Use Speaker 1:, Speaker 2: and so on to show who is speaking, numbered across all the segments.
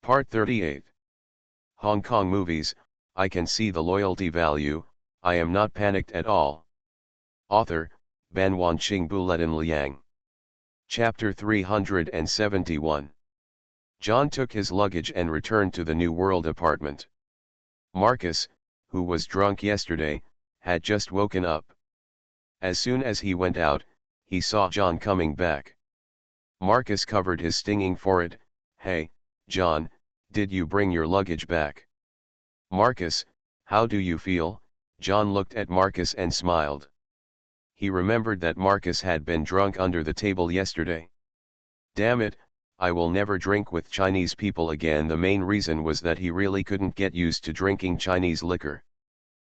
Speaker 1: Part 38. Hong Kong movies, I can see the loyalty value, I am not panicked at all. Author, Ban Wanqing Buletin Liang. Chapter 371. John took his luggage and returned to the New World apartment. Marcus, who was drunk yesterday, had just woken up. As soon as he went out, he saw John coming back. Marcus covered his stinging forehead. "Hey, John, did you bring your luggage back?" "Marcus, how do you feel?" John looked at Marcus and smiled. He remembered that Marcus had been drunk under the table yesterday. "Damn it, I will never drink with Chinese people again." The main reason was that he really couldn't get used to drinking Chinese liquor.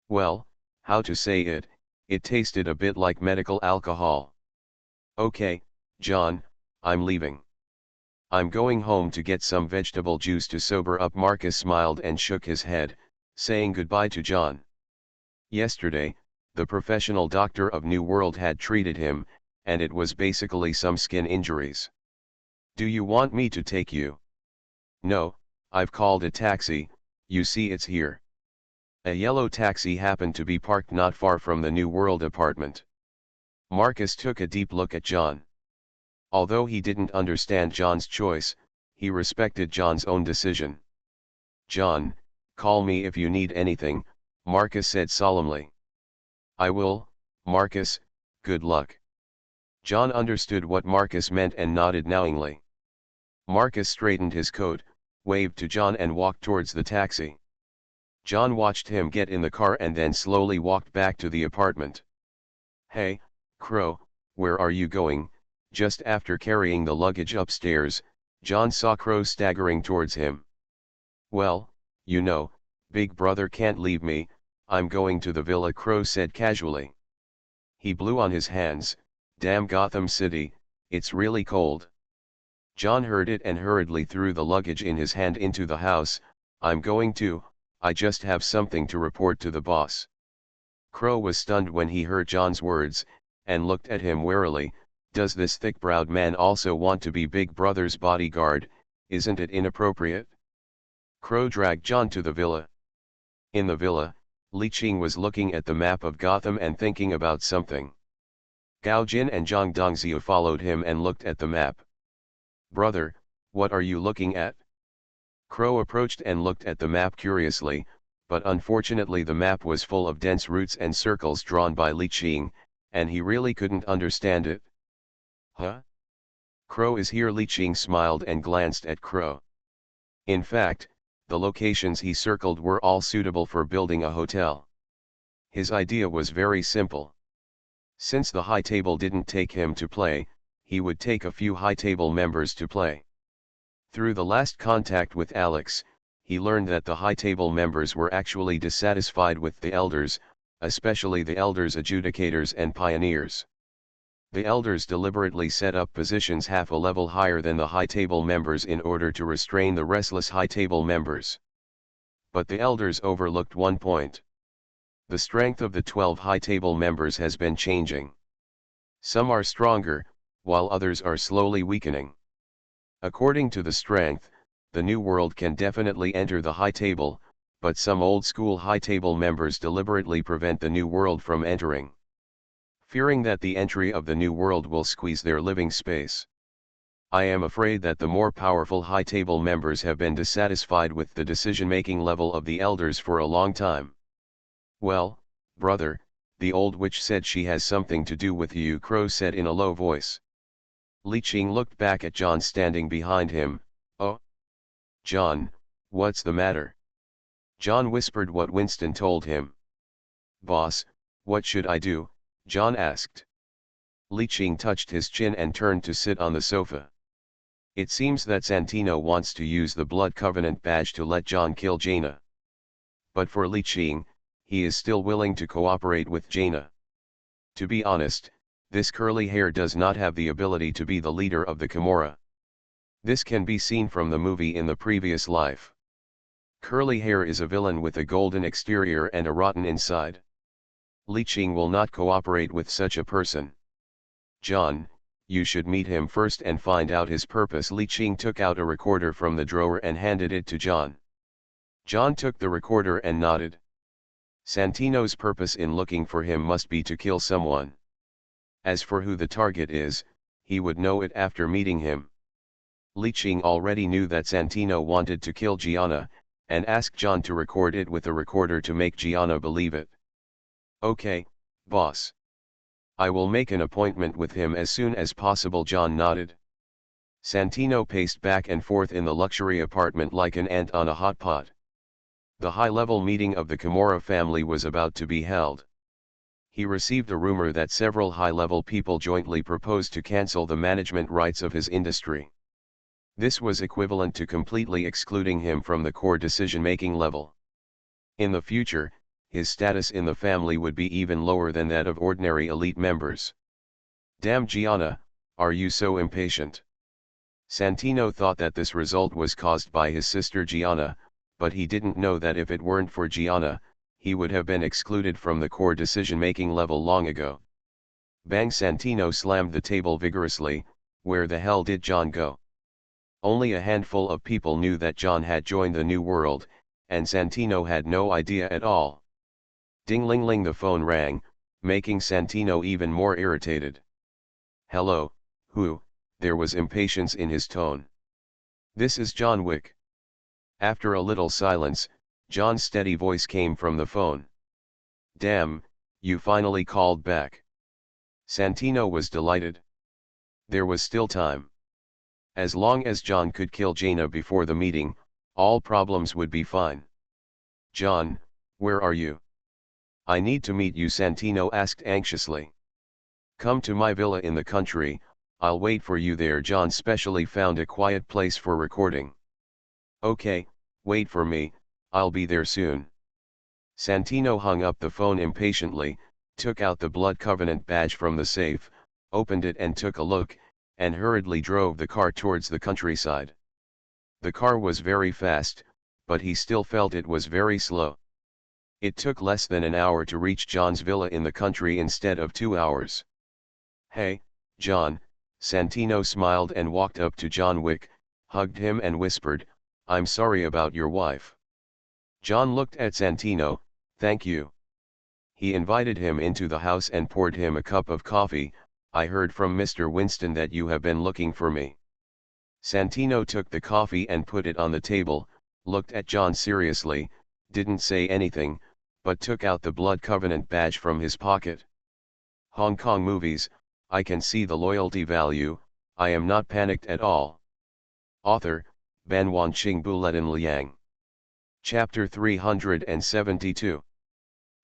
Speaker 1: Well, how to say it, it tasted a bit like medical alcohol. "Okay, John, I'm leaving. I'm going home to get some vegetable juice to sober up." Marcus smiled and shook his head, saying goodbye to John. Yesterday, the professional doctor of New World had treated him, and it was basically some skin injuries. "Do you want me to take you?" "No, I've called a taxi, you see it's here." A yellow taxi happened to be parked not far from the New World apartment. Marcus took a deep look at John. Although he didn't understand John's choice, he respected John's own decision. "John, call me if you need anything," Marcus said solemnly. "I will, Marcus, good luck." John understood what Marcus meant and nodded knowingly. Marcus straightened his coat, waved to John and walked towards the taxi. John watched him get in the car and then slowly walked back to the apartment. "Hey, Crow, where are you going?" Just after carrying the luggage upstairs, John saw Crow staggering towards him. "Well, you know, Big Brother can't leave me, I'm going to the villa," Crow said casually. He blew on his hands. "Damn Gotham City, it's really cold." John heard it and hurriedly threw the luggage in his hand into the house. I just have something to report to the boss." Crow was stunned when he heard John's words, and looked at him warily. Does this thick-browed man also want to be Big Brother's bodyguard? Isn't it inappropriate? Crow dragged John to the villa. In the villa, Li Qing was looking at the map of Gotham and thinking about something. Gao Jin and Zhang Dongxiu followed him and looked at the map. "Brother, what are you looking at?" Crow approached and looked at the map curiously, but unfortunately the map was full of dense routes and circles drawn by Li Qing, and he really couldn't understand it. "Huh? Crow is here." Li Qing smiled and glanced at Crow. In fact, the locations he circled were all suitable for building a hotel. His idea was very simple. Since the high table didn't take him to play, he would take a few high table members to play. Through the last contact with Alex, he learned that the high table members were actually dissatisfied with the elders, especially the elders adjudicators and pioneers. The elders deliberately set up positions half a level higher than the high table members in order to restrain the restless high table members. But the elders overlooked one point. The strength of the 12 high table members has been changing. Some are stronger, while others are slowly weakening. According to the strength, the New World can definitely enter the high table, but some old school high table members deliberately prevent the New World from entering, fearing that the entry of the New World will squeeze their living space. I am afraid that the more powerful high table members have been dissatisfied with the decision-making level of the elders for a long time. "Well, brother, the old witch said she has something to do with you," Crow said in a low voice. Li Qing looked back at John standing behind him. "Oh? John, what's the matter?" John whispered what Winston told him. "Boss, what should I do?" John asked. Li Qing touched his chin and turned to sit on the sofa. "It seems that Santino wants to use the Blood Covenant badge to let John kill Jaina. But for Li Qing, he is still willing to cooperate with Jaina. To be honest, this curly hair does not have the ability to be the leader of the Camorra. This can be seen from the movie in the previous life. Curly hair is a villain with a golden exterior and a rotten inside. Li Qing will not cooperate with such a person. John, you should meet him first and find out his purpose. Li Qing took out a recorder from the drawer and handed it to John. John took the recorder and nodded. Santino's purpose in looking for him must be to kill someone. As for who the target is, he would know it after meeting him. Li Qing already knew that Santino wanted to kill Gianna, and asked John to record it with a recorder to make Gianna believe it. Okay, boss. I will make an appointment with him as soon as possible. John nodded. Santino paced back and forth in the luxury apartment like an ant on a hot pot. The high-level meeting of the Kimura family was about to be held. He received a rumor that several high-level people jointly proposed to cancel the management rights of his industry. This was equivalent to completely excluding him from the core decision-making level. In the future, his status in the family would be even lower than that of ordinary elite members. Damn Gianna, are you so impatient? Santino thought that this result was caused by his sister Gianna, but he didn't know that if it weren't for Gianna, he would have been excluded from the core decision-making level long ago. Bang! Santino slammed the table vigorously. Where the hell did John go? Only a handful of people knew that John had joined the New World, and Santino had no idea at all. Ding-ling-ling, the phone rang, making Santino even more irritated. Hello, who? There was impatience in his tone. This is John Wick. After a little silence, John's steady voice came from the phone. Damn, you finally called back. Santino was delighted. There was still time. As long as John could kill Jaina before the meeting, all problems would be fine. John, where are you? I need to meet you, Santino asked anxiously. Come to my villa in the country, I'll wait for you there. John specially found a quiet place for recording. Okay, wait for me, I'll be there soon. Santino hung up the phone impatiently, took out the Blood Covenant badge from the safe, opened it and took a look, and hurriedly drove the car towards the countryside. The car was very fast, but he still felt it was very slow. It took less than an hour to reach John's villa in the country instead of 2 hours. Hey, John, Santino smiled and walked up to John Wick, hugged him and whispered, I'm sorry about your wife. John looked at Santino, thank you. He invited him into the house and poured him a cup of coffee. I heard from Mr. Winston that you have been looking for me. Santino took the coffee and put it on the table, looked at John seriously, didn't say anything, but took out the Blood Covenant badge from his pocket. Hong Kong movies, I can see the loyalty value, I am not panicked at all. Author, Ban Wanqing Buletin Liang. Chapter 372.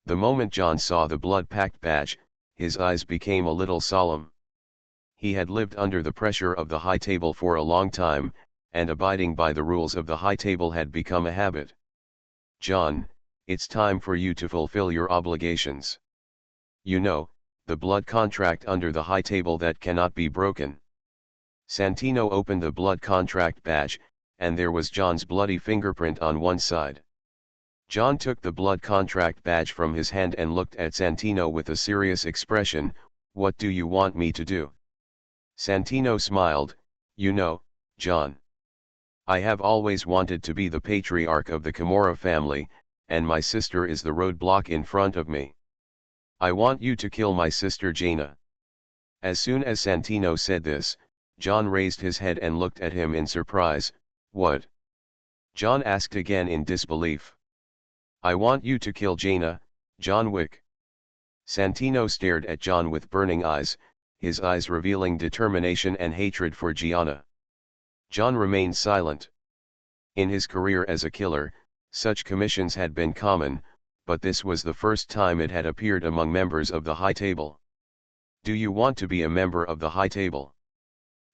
Speaker 1: The moment John saw the blood-packed badge, his eyes became a little solemn. He had lived under the pressure of the high table for a long time, and abiding by the rules of the high table had become a habit. John, it's time for you to fulfill your obligations. You know, the blood contract under the high table that cannot be broken. Santino opened the blood contract badge, and there was John's bloody fingerprint on one side. John took the blood contract badge from his hand and looked at Santino with a serious expression. What do you want me to do? Santino smiled. You know, John, I have always wanted to be the patriarch of the Kimura family, and my sister is the roadblock in front of me. I want you to kill my sister Jaina. As soon as Santino said this, John raised his head and looked at him in surprise. What? John asked again in disbelief. I want you to kill Jaina, John Wick. Santino stared at John with burning eyes, his eyes revealing determination and hatred for Gianna. John remained silent. In his career as a killer, such commissions had been common, but this was the first time it had appeared among members of the high table. Do you want to be a member of the high table?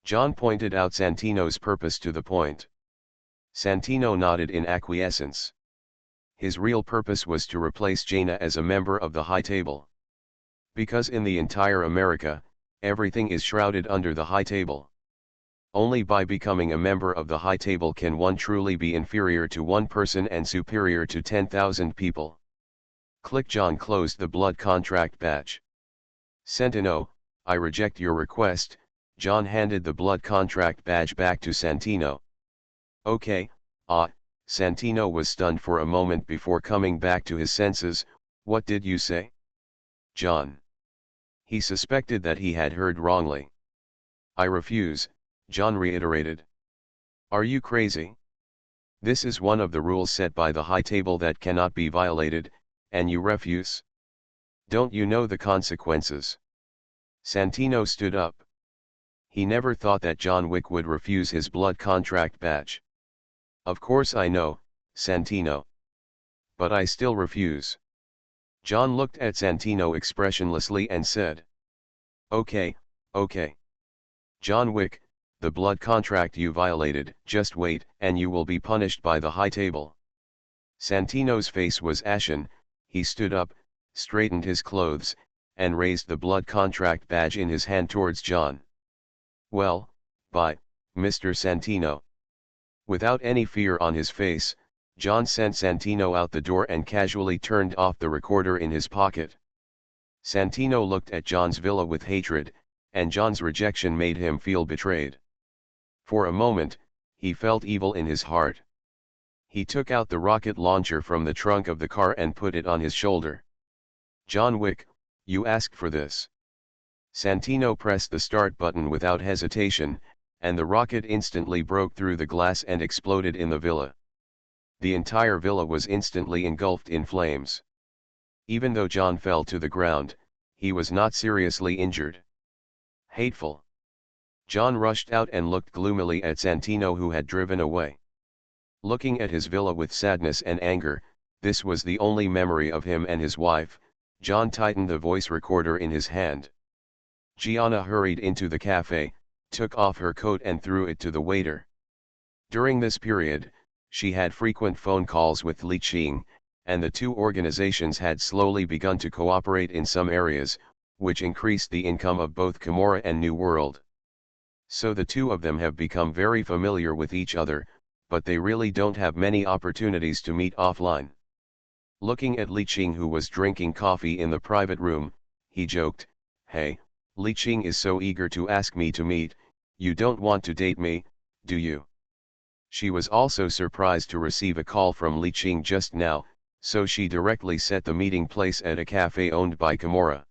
Speaker 1: John pointed out Santino's purpose to the point. Santino nodded in acquiescence. His real purpose was to replace Jaina as a member of the high table. Because in the entire America, everything is shrouded under the high table. Only by becoming a member of the high table can one truly be inferior to one person and superior to 10,000 people. Click. John closed the blood contract badge. Santino, I reject your request. John handed the blood contract badge back to Santino. Okay, Santino was stunned for a moment before coming back to his senses. What did you say? John. He suspected that he had heard wrongly. I refuse, John reiterated. Are you crazy? This is one of the rules set by the High Table that cannot be violated, and you refuse? Don't you know the consequences? Santino stood up. He never thought that John Wick would refuse his blood contract badge. Of course I know, Santino. But I still refuse. John looked at Santino expressionlessly and said. Okay, okay. John Wick, the blood contract you violated, just wait, and you will be punished by the High Table. Santino's face was ashen. He stood up, straightened his clothes, and raised the blood contract badge in his hand towards John. Well, bye, Mr. Santino. Without any fear on his face, John sent Santino out the door and casually turned off the recorder in his pocket. Santino looked at John's villa with hatred, and John's rejection made him feel betrayed. For a moment, he felt evil in his heart. He took out the rocket launcher from the trunk of the car and put it on his shoulder. John Wick, you asked for this. Santino pressed the start button without hesitation, and the rocket instantly broke through the glass and exploded in the villa. The entire villa was instantly engulfed in flames. Even though John fell to the ground, he was not seriously injured. Hateful. John rushed out and looked gloomily at Santino, who had driven away. Looking at his villa with sadness and anger, this was the only memory of him and his wife. John tightened the voice recorder in his hand. Gianna hurried into the cafe, took off her coat and threw it to the waiter. During this period, she had frequent phone calls with Li Qing, and the two organizations had slowly begun to cooperate in some areas, which increased the income of both Kimura and New World. So the two of them have become very familiar with each other, but they really don't have many opportunities to meet offline. Looking at Li Qing, who was drinking coffee in the private room, he joked, "Hey, Li Qing is so eager to ask me to meet, you don't want to date me, do you?" She was also surprised to receive a call from Li Qing just now, so she directly set the meeting place at a cafe owned by Kimura.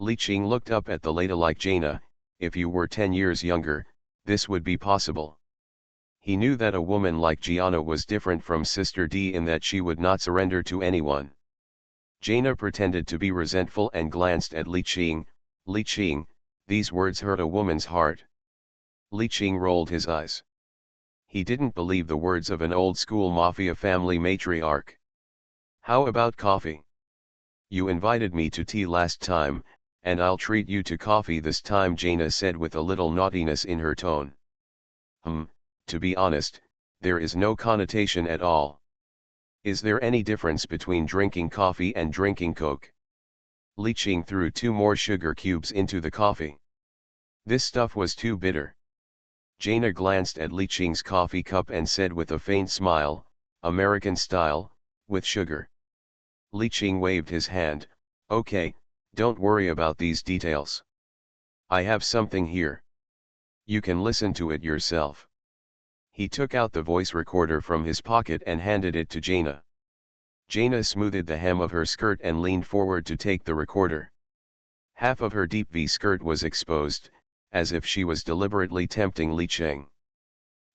Speaker 1: Li Qing looked up at the ladylike Jaina. If you were 10 years younger, this would be possible. He knew that a woman like Gianna was different from Sister D in that she would not surrender to anyone. Jaina pretended to be resentful and glanced at Li Qing. Li Qing, these words hurt a woman's heart. Li Qing rolled his eyes. He didn't believe the words of an old-school mafia family matriarch. How about coffee? You invited me to tea last time, and I'll treat you to coffee this time, Jaina said with a little naughtiness in her tone. To be honest, there is no connotation at all. Is there any difference between drinking coffee and drinking Coke? Li Qing threw 2 more sugar cubes into the coffee. This stuff was too bitter. Jaina glanced at Li Qing's coffee cup and said with a faint smile, American style, with sugar. Li Qing waved his hand. Okay, don't worry about these details. I have something here. You can listen to it yourself. He took out the voice recorder from his pocket and handed it to Jaina. Jaina smoothed the hem of her skirt and leaned forward to take the recorder. Half of her deep V skirt was exposed, as if she was deliberately tempting Li Qing.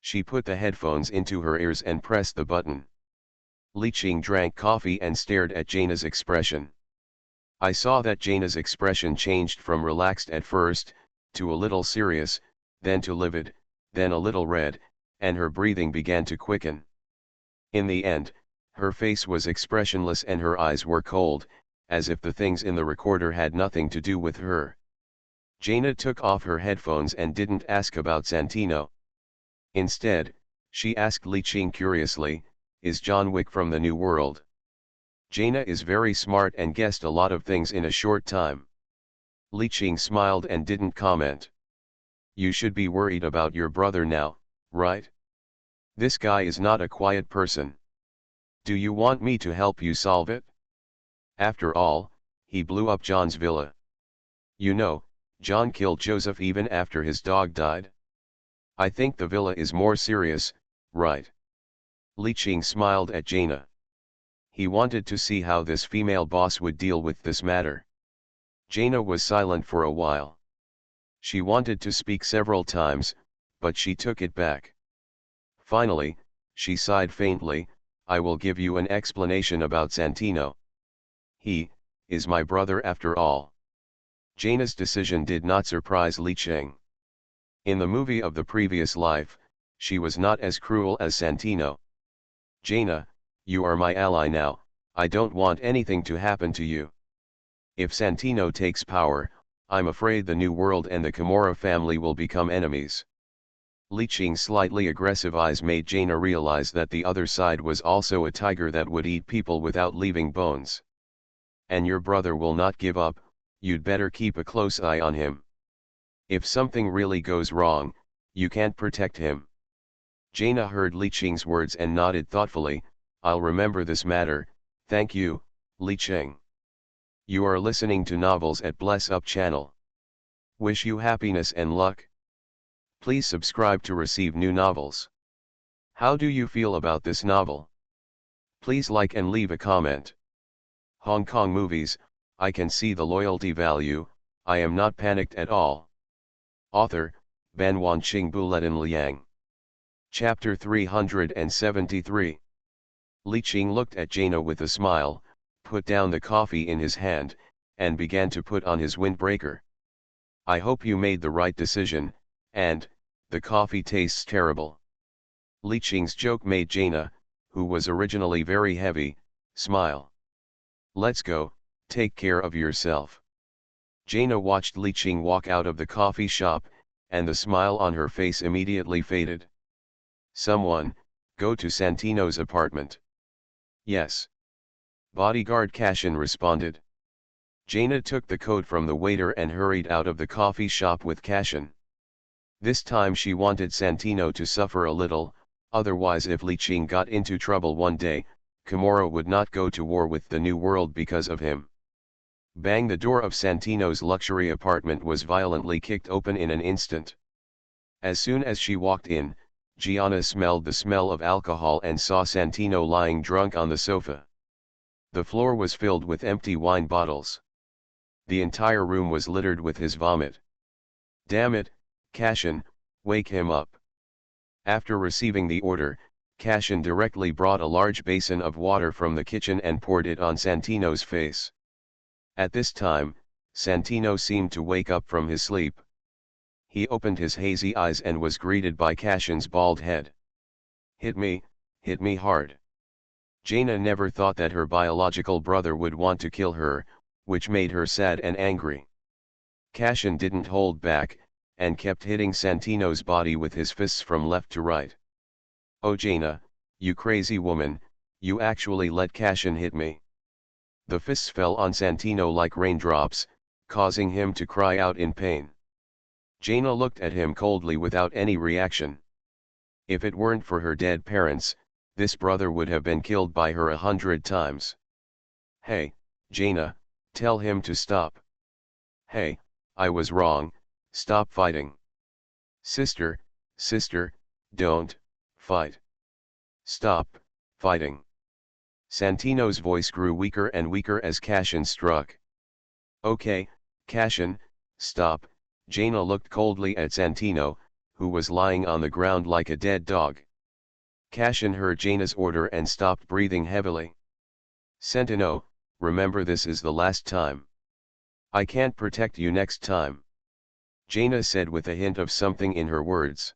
Speaker 1: She put the headphones into her ears and pressed the button. Li Qing drank coffee and stared at Jaina's expression. I saw that Jaina's expression changed from relaxed at first, to a little serious, then to livid, then a little red, and her breathing began to quicken. In the end, her face was expressionless and her eyes were cold, as if the things in the recorder had nothing to do with her. Jaina took off her headphones and didn't ask about Santino. Instead, she asked Li Qing curiously, is John Wick from the New World? Jaina is very smart and guessed a lot of things in a short time. Li Qing smiled and didn't comment. You should be worried about your brother now, right? This guy is not a quiet person. Do you want me to help you solve it? After all, he blew up John's villa. You know, John killed Joseph even after his dog died. I think the villa is more serious, right? Li Qing smiled at Jaina. He wanted to see how this female boss would deal with this matter. Jaina was silent for a while. She wanted to speak several times, but she took it back. Finally, she sighed faintly, I will give you an explanation about Santino. He is my brother after all. Jaina's decision did not surprise Li Qing. In the movie of the previous life, she was not as cruel as Santino. Jaina, you are my ally now, I don't want anything to happen to you. If Santino takes power, I'm afraid the New World and the Kimura family will become enemies. Li Qing's slightly aggressive eyes made Jaina realize that the other side was also a tiger that would eat people without leaving bones. And your brother will not give up, you'd better keep a close eye on him. If something really goes wrong, you can't protect him. Jaina heard Li Qing's words and nodded thoughtfully, I'll remember this matter, thank you, Li Qing. You are listening to Novels at Bless Up channel. Wish you happiness and luck. Please subscribe to receive new novels. How do you feel about this novel? Please like and leave a comment. Hong Kong movies, I can see the loyalty value, I am not panicked at all. Author, Ban Wanqing Buletin Liang. Chapter 373. Li Qing looked at Jaina with a smile, put down the coffee in his hand, and began to put on his windbreaker. I hope you made the right decision, and, the coffee tastes terrible. Li Qing's joke made Jaina, who was originally very heavy, smile. Let's go, take care of yourself. Jaina watched Li Qing walk out of the coffee shop, and the smile on her face immediately faded. Someone, go to Santino's apartment. Yes. Bodyguard Cashin responded. Jaina took the coat from the waiter and hurried out of the coffee shop with Cashin. This time she wanted Santino to suffer a little, otherwise if Li Qing got into trouble one day, Kimura would not go to war with the New World because of him. Bang! The door of Santino's luxury apartment was violently kicked open in an instant. As soon as she walked in, Gianna smelled the smell of alcohol and saw Santino lying drunk on the sofa. The floor was filled with empty wine bottles. The entire room was littered with his vomit. Damn it, Cashin, wake him up. After receiving the order, Cashin directly brought a large basin of water from the kitchen and poured it on Santino's face. At this time, Santino seemed to wake up from his sleep. He opened his hazy eyes and was greeted by Cashin's bald head. Hit me hard. Jaina never thought that her biological brother would want to kill her, which made her sad and angry. Cashin didn't hold back, and kept hitting Santino's body with his fists from left to right. Oh Jaina, you crazy woman, you actually let Cashin hit me. The fists fell on Santino like raindrops, causing him to cry out in pain. Jaina looked at him coldly without any reaction. If it weren't for her dead parents, this brother would have been killed by her 100 times. Hey, Jaina, tell him to stop. Hey, I was wrong, stop fighting. Sister, don't fight. Stop fighting. Santino's voice grew weaker and weaker as Cashin struck. Okay, Cashin, stop. Jaina looked coldly at Santino, who was lying on the ground like a dead dog. Cashin heard Jaina's order and stopped breathing heavily. Santino, remember this is the last time. I can't protect you next time. Jaina said with a hint of something in her words.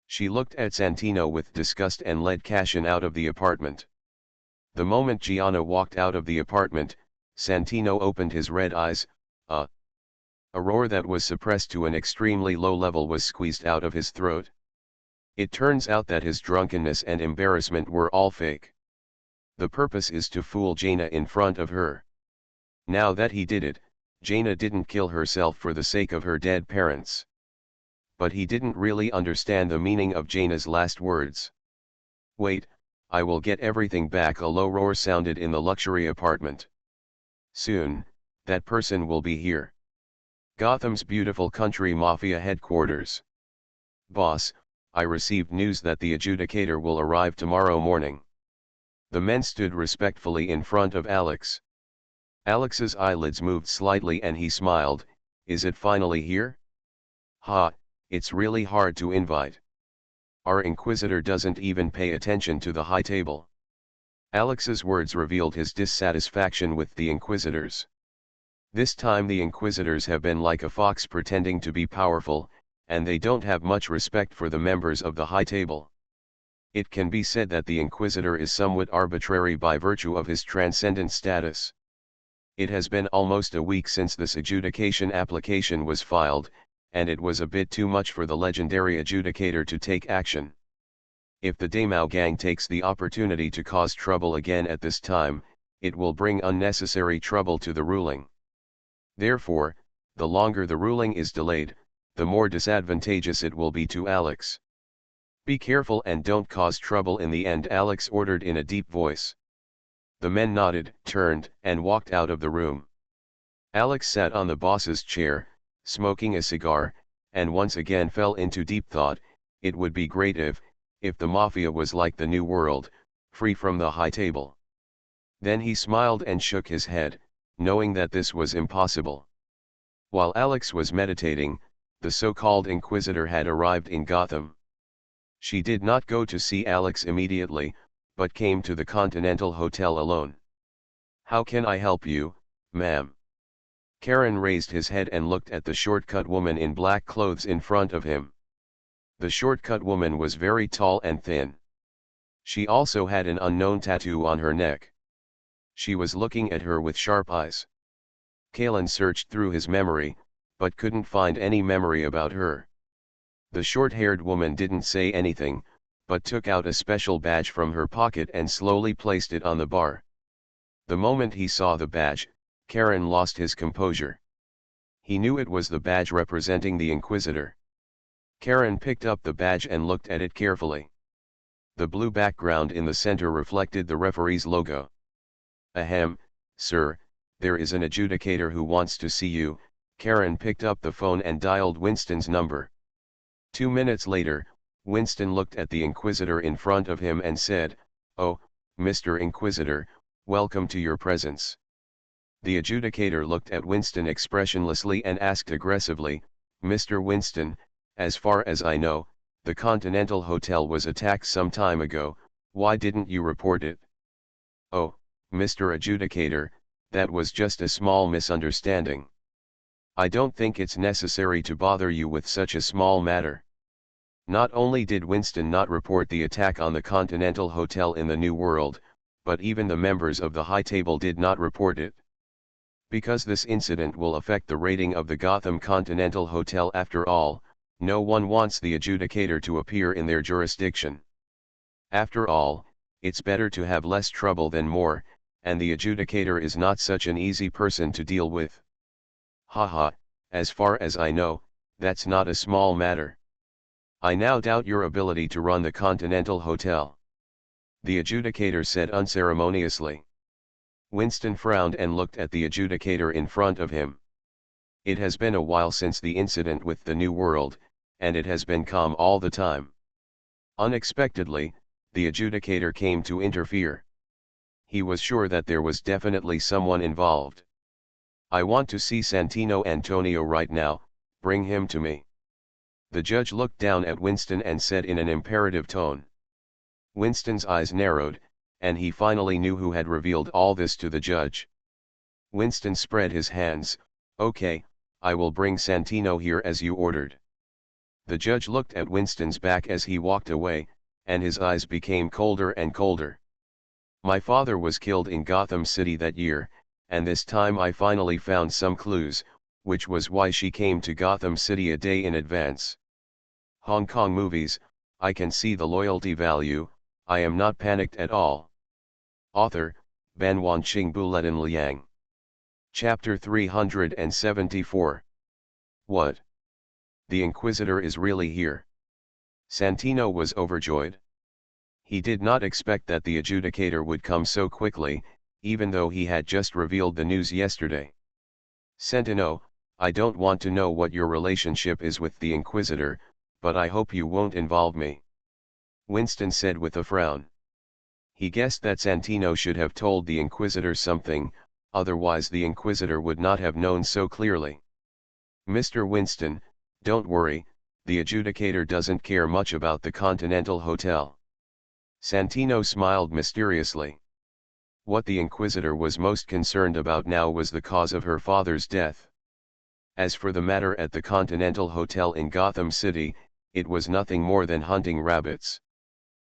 Speaker 1: She looked at Santino with disgust and led Cashin out of the apartment. The moment Gianna walked out of the apartment, Santino opened his red eyes, a roar that was suppressed to an extremely low level was squeezed out of his throat. It turns out that his drunkenness and embarrassment were all fake. The purpose is to fool Jaina in front of her. Now that he did it, Jaina didn't kill herself for the sake of her dead parents. But he didn't really understand the meaning of Jaina's last words. Wait, I will get everything back. A low roar sounded in the luxury apartment. Soon, that person will be here. Gotham's beautiful country mafia headquarters. Boss, I received news that the adjudicator will arrive tomorrow morning. The men stood respectfully in front of Alex. Alex's eyelids moved slightly and he smiled. Is it finally here? Ha, it's really hard to invite. Our Inquisitor doesn't even pay attention to the high table. Alex's words revealed his dissatisfaction with the Inquisitors. This time the Inquisitors have been like a fox pretending to be powerful, and they don't have much respect for the members of the high table. It can be said that the Inquisitor is somewhat arbitrary by virtue of his transcendent status. It has been almost a week since this adjudication application was filed, and it was a bit too much for the legendary adjudicator to take action. If the Daimao gang takes the opportunity to cause trouble again at this time, it will bring unnecessary trouble to the ruling. Therefore, the longer the ruling is delayed, the more disadvantageous it will be to Alex. Be careful and don't cause trouble in the end, Alex ordered in a deep voice. The men nodded, turned, and walked out of the room. Alex sat on the boss's chair, smoking a cigar, and once again fell into deep thought. It would be great if the mafia was like the New World, free from the high table. Then he smiled and shook his head, knowing that this was impossible. While Alex was meditating, the so-called Inquisitor had arrived in Gotham. She did not go to see Alex immediately, but came to the Continental Hotel alone. How can I help you, ma'am? Karen raised his head and looked at the short-cut woman in black clothes in front of him. The short-cut woman was very tall and thin. She also had an unknown tattoo on her neck. She was looking at her with sharp eyes. Kalen searched through his memory, but couldn't find any memory about her. The short-haired woman didn't say anything, but took out a special badge from her pocket and slowly placed it on the bar. The moment he saw the badge, Karen lost his composure. He knew it was the badge representing the Inquisitor. Karen picked up the badge and looked at it carefully. The blue background in the center reflected the referee's logo. Ahem, sir, there is an adjudicator who wants to see you. Karen picked up the phone and dialed Winston's number. 2 minutes later, Winston looked at the Inquisitor in front of him and said, "Oh, Mr. Inquisitor, welcome to your presence." The adjudicator looked at Winston expressionlessly and asked aggressively, "Mr. Winston, as far as I know, the Continental Hotel was attacked some time ago. Why didn't you report it?" "Oh, Mr. Adjudicator, that was just a small misunderstanding. I don't think it's necessary to bother you with such a small matter." Not only did Winston not report the attack on the Continental Hotel in the New World, but even the members of the high table did not report it. Because this incident will affect the rating of the Gotham Continental Hotel. After all, no one wants the adjudicator to appear in their jurisdiction. After all, it's better to have less trouble than more, and the adjudicator is not such an easy person to deal with. Haha, as far as I know, that's not a small matter. I now doubt your ability to run the Continental Hotel," the adjudicator said unceremoniously. Winston frowned and looked at the adjudicator in front of him. It has been a while since the incident with the New World, and it has been calm all the time. Unexpectedly, the adjudicator came to interfere. He was sure that there was definitely someone involved. "I want to see Santino Antonio right now, bring him to me." The judge looked down at Winston and said in an imperative tone. Winston's eyes narrowed, and he finally knew who had revealed all this to the judge. Winston spread his hands. "Okay, I will bring Santino here as you ordered." The judge looked at Winston's back as he walked away, and his eyes became colder and colder. "My father was killed in Gotham City that year, and this time I finally found some clues, which was why she came to Gotham City a day in advance. Hong Kong movies, I can see the loyalty value, I am not panicked at all." Author, Ban Wanqing Buletin Liang. Chapter 374. What? The Inquisitor is really here. Santino was overjoyed. He did not expect that the adjudicator would come so quickly, even though he had just revealed the news yesterday. "Santino, I don't want to know what your relationship is with the Inquisitor, but I hope you won't involve me. Winston said with a frown. He guessed that Santino should have told the Inquisitor something, otherwise the Inquisitor would not have known so clearly. Mr. Winston, don't worry, the adjudicator doesn't care much about the Continental Hotel. Santino smiled mysteriously. What the Inquisitor was most concerned about now was the cause of her father's death. As for the matter at the Continental Hotel in Gotham City, it was nothing more than hunting rabbits.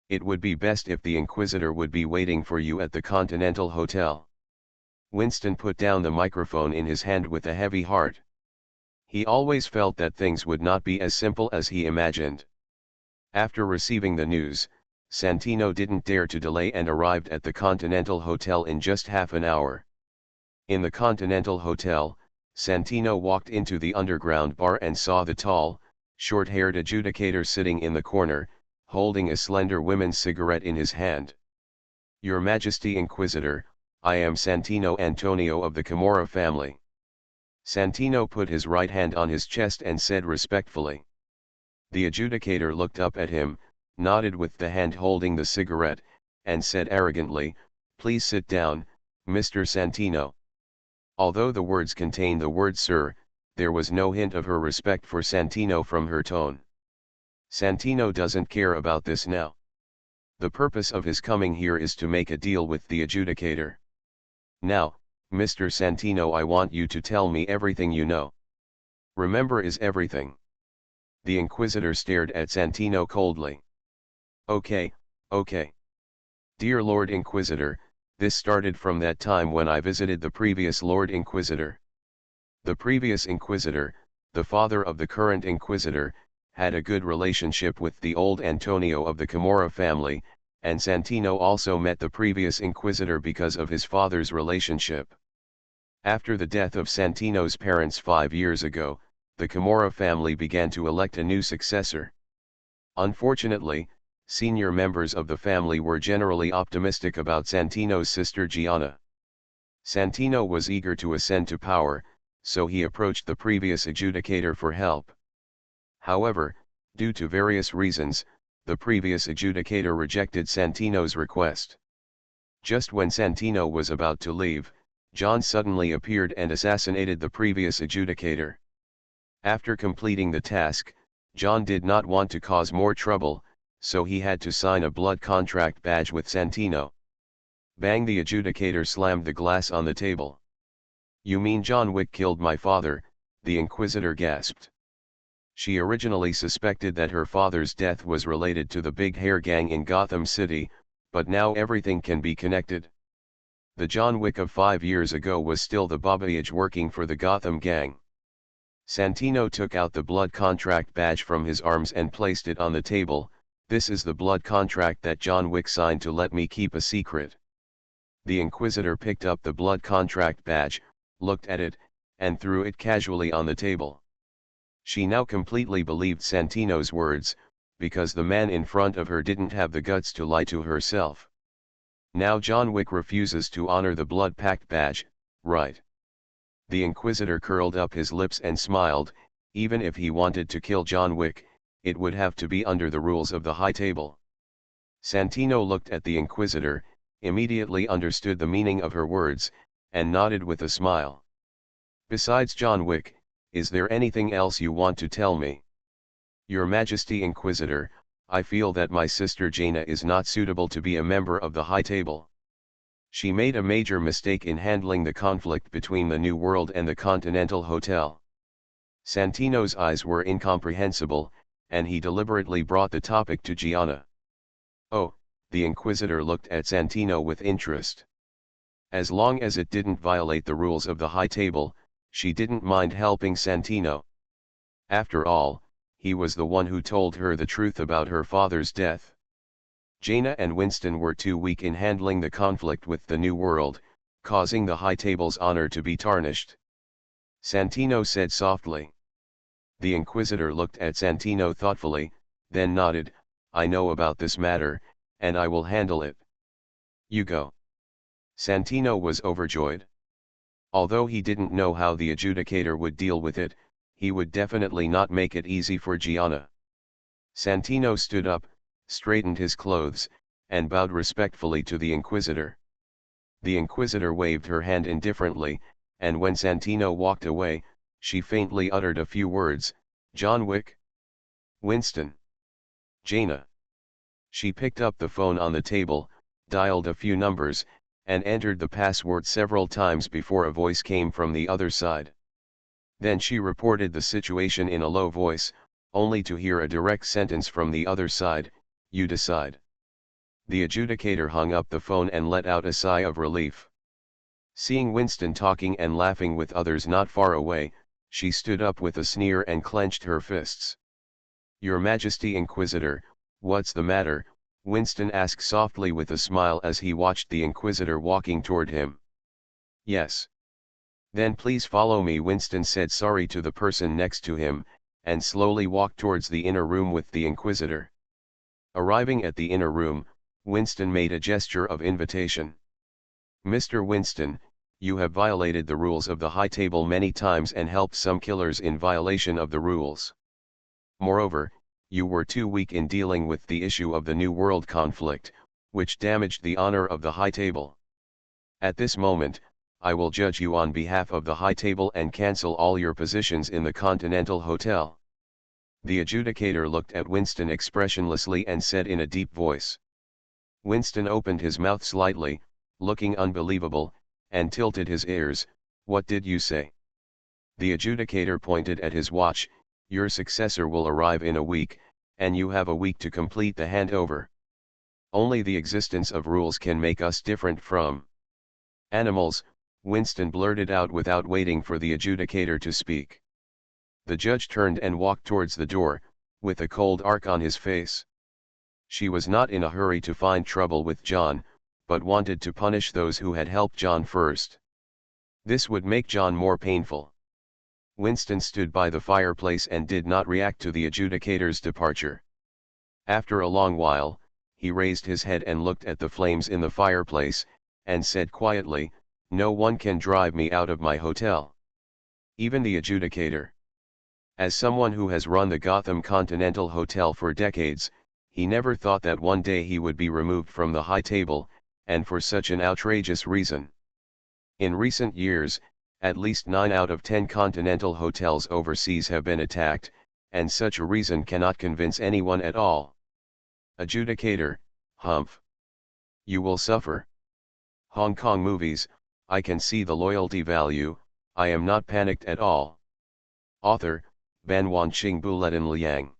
Speaker 1: It would be best if the Inquisitor would be waiting for you at the Continental Hotel. Winston put down the microphone in his hand with a heavy heart. He always felt that things would not be as simple as he imagined. After receiving the news, Santino didn't dare to delay and arrived at the Continental Hotel in just half an hour. In the Continental Hotel, Santino walked into the underground bar and saw the tall, short-haired adjudicator sitting in the corner, holding a slender women's cigarette in his hand. Your Majesty Inquisitor, I am Santino Antonio of the Camorra family. Santino put his right hand on his chest and said respectfully. The adjudicator looked up at him, nodded with the hand holding the cigarette, and said arrogantly, Please sit down, Mr. Santino. Although the words contained the word sir, there was no hint of her respect for Santino from her tone. Santino doesn't care about this now. The purpose of his coming here is to make a deal with the adjudicator. Now, Mr. Santino, I want you to tell me everything you know. Remember is everything. The Inquisitor stared at Santino coldly. Okay. Dear Lord Inquisitor, this started from that time when I visited the previous Lord Inquisitor. The previous Inquisitor, the father of the current Inquisitor, had a good relationship with the old Antonio of the Camorra family, and Santino also met the previous Inquisitor because of his father's relationship. After the death of Santino's parents 5 years ago, the Camorra family began to elect a new successor. Unfortunately, senior members of the family were generally optimistic about Santino's sister Gianna. Santino was eager to ascend to power, so he approached the previous adjudicator for help. However, due to various reasons, the previous adjudicator rejected Santino's request. Just when Santino was about to leave, John suddenly appeared and assassinated the previous adjudicator. After completing the task, John did not want to cause more trouble, so he had to sign a blood contract badge with Santino. Bang! The adjudicator slammed the glass on the table. You mean John Wick killed my father? The Inquisitor gasped. She originally suspected that her father's death was related to the Big Hair Gang in Gotham City, but now everything can be connected. The John Wick of 5 years ago was still the babayage working for the Gotham Gang. Santino took out the blood contract badge from his arms and placed it on the table. This is the blood contract that John Wick signed to let me keep a secret. The Inquisitor picked up the blood contract badge, looked at it, and threw it casually on the table. She now completely believed Santino's words, because the man in front of her didn't have the guts to lie to herself. Now John Wick refuses to honor the blood-pact badge, right? The Inquisitor curled up his lips and smiled. Even if he wanted to kill John Wick, it would have to be under the rules of the High Table. Santino looked at the Inquisitor, immediately understood the meaning of her words, and nodded with a smile. Besides John Wick, is there anything else you want to tell me? Your Majesty Inquisitor, I feel that my sister Jaina is not suitable to be a member of the High Table. She made a major mistake in handling the conflict between the New World and the Continental Hotel. Santino's eyes were incomprehensible, and he deliberately brought the topic to Gianna. Oh, the Inquisitor looked at Santino with interest. As long as it didn't violate the rules of the High Table, she didn't mind helping Santino. After all, he was the one who told her the truth about her father's death. Jaina and Winston were too weak in handling the conflict with the New World, causing the High Table's honor to be tarnished. Santino said softly. The Inquisitor looked at Santino thoughtfully, then nodded. I know about this matter, and I will handle it. You go. Santino was overjoyed. Although he didn't know how the adjudicator would deal with it, he would definitely not make it easy for Gianna. Santino stood up, straightened his clothes, and bowed respectfully to the Inquisitor. The Inquisitor waved her hand indifferently, and when Santino walked away, she faintly uttered a few words, "John Wick? Winston? Jaina?" She picked up the phone on the table, dialed a few numbers, and entered the password several times before a voice came from the other side. Then she reported the situation in a low voice, only to hear a direct sentence from the other side, "You decide." The adjudicator hung up the phone and let out a sigh of relief. Seeing Winston talking and laughing with others not far away, she stood up with a sneer and clenched her fists. "Your Majesty Inquisitor, what's the matter?" Winston asked softly with a smile as he watched the Inquisitor walking toward him. "Yes." "Then please follow me," Winston said sorry to the person next to him, and slowly walked towards the inner room with the Inquisitor. Arriving at the inner room, Winston made a gesture of invitation. "Mr. Winston, you have violated the rules of the High Table many times and helped some killers in violation of the rules. Moreover, you were too weak in dealing with the issue of the New World conflict, which damaged the honor of the High Table. At this moment, I will judge you on behalf of the High Table and cancel all your positions in the Continental Hotel." The adjudicator looked at Winston expressionlessly and said in a deep voice. Winston opened his mouth slightly, looking unbelievable, and tilted his ears. "What did you say?" The adjudicator pointed at his watch. "Your successor will arrive in a week, and you have a week to complete the handover. Only the existence of rules can make us different from animals," Winston blurted out without waiting for the adjudicator to speak. The judge turned and walked towards the door, with a cold arc on his face. She was not in a hurry to find trouble with John, but wanted to punish those who had helped John first. This would make John more painful. Winston stood by the fireplace and did not react to the adjudicator's departure. After a long while, he raised his head and looked at the flames in the fireplace, and said quietly, "No one can drive me out of my hotel. Even the adjudicator." As someone who has run the Gotham Continental Hotel for decades, he never thought that one day he would be removed from the High Table, and for such an outrageous reason. In recent years, at least 9 out of 10 continental hotels overseas have been attacked, and such a reason cannot convince anyone at all. Adjudicator, humph. You will suffer. Hong Kong movies, I can see the loyalty value, I am not panicked at all. Author, Ban Wanqing Buletin Liang.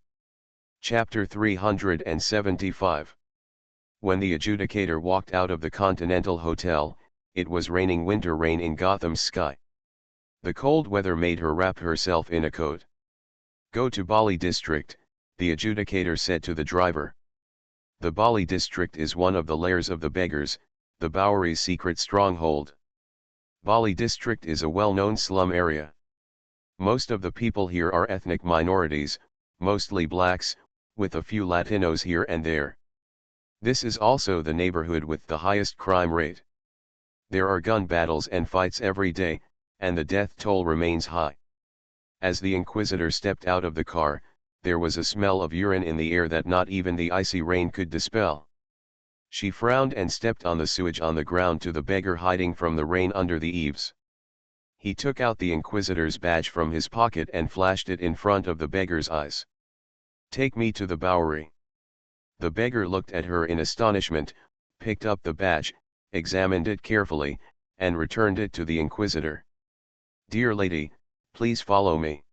Speaker 1: Chapter 375. When the adjudicator walked out of the Continental Hotel, it was raining winter rain in Gotham's sky. The cold weather made her wrap herself in a coat. "Go to Bali District," the adjudicator said to the driver. The Bali District is one of the lairs of the beggars, the Bowery's secret stronghold. Bali District is a well-known slum area. Most of the people here are ethnic minorities, mostly blacks, with a few Latinos here and there. This is also the neighborhood with the highest crime rate. There are gun battles and fights every day, and the death toll remains high. As the Inquisitor stepped out of the car, there was a smell of urine in the air that not even the icy rain could dispel. She frowned and stepped on the sewage on the ground to the beggar hiding from the rain under the eaves. He took out the Inquisitor's badge from his pocket and flashed it in front of the beggar's eyes. "Take me to the Bowery." The beggar looked at her in astonishment, picked up the badge, examined it carefully, and returned it to the Inquisitor. "Dear lady, please follow me."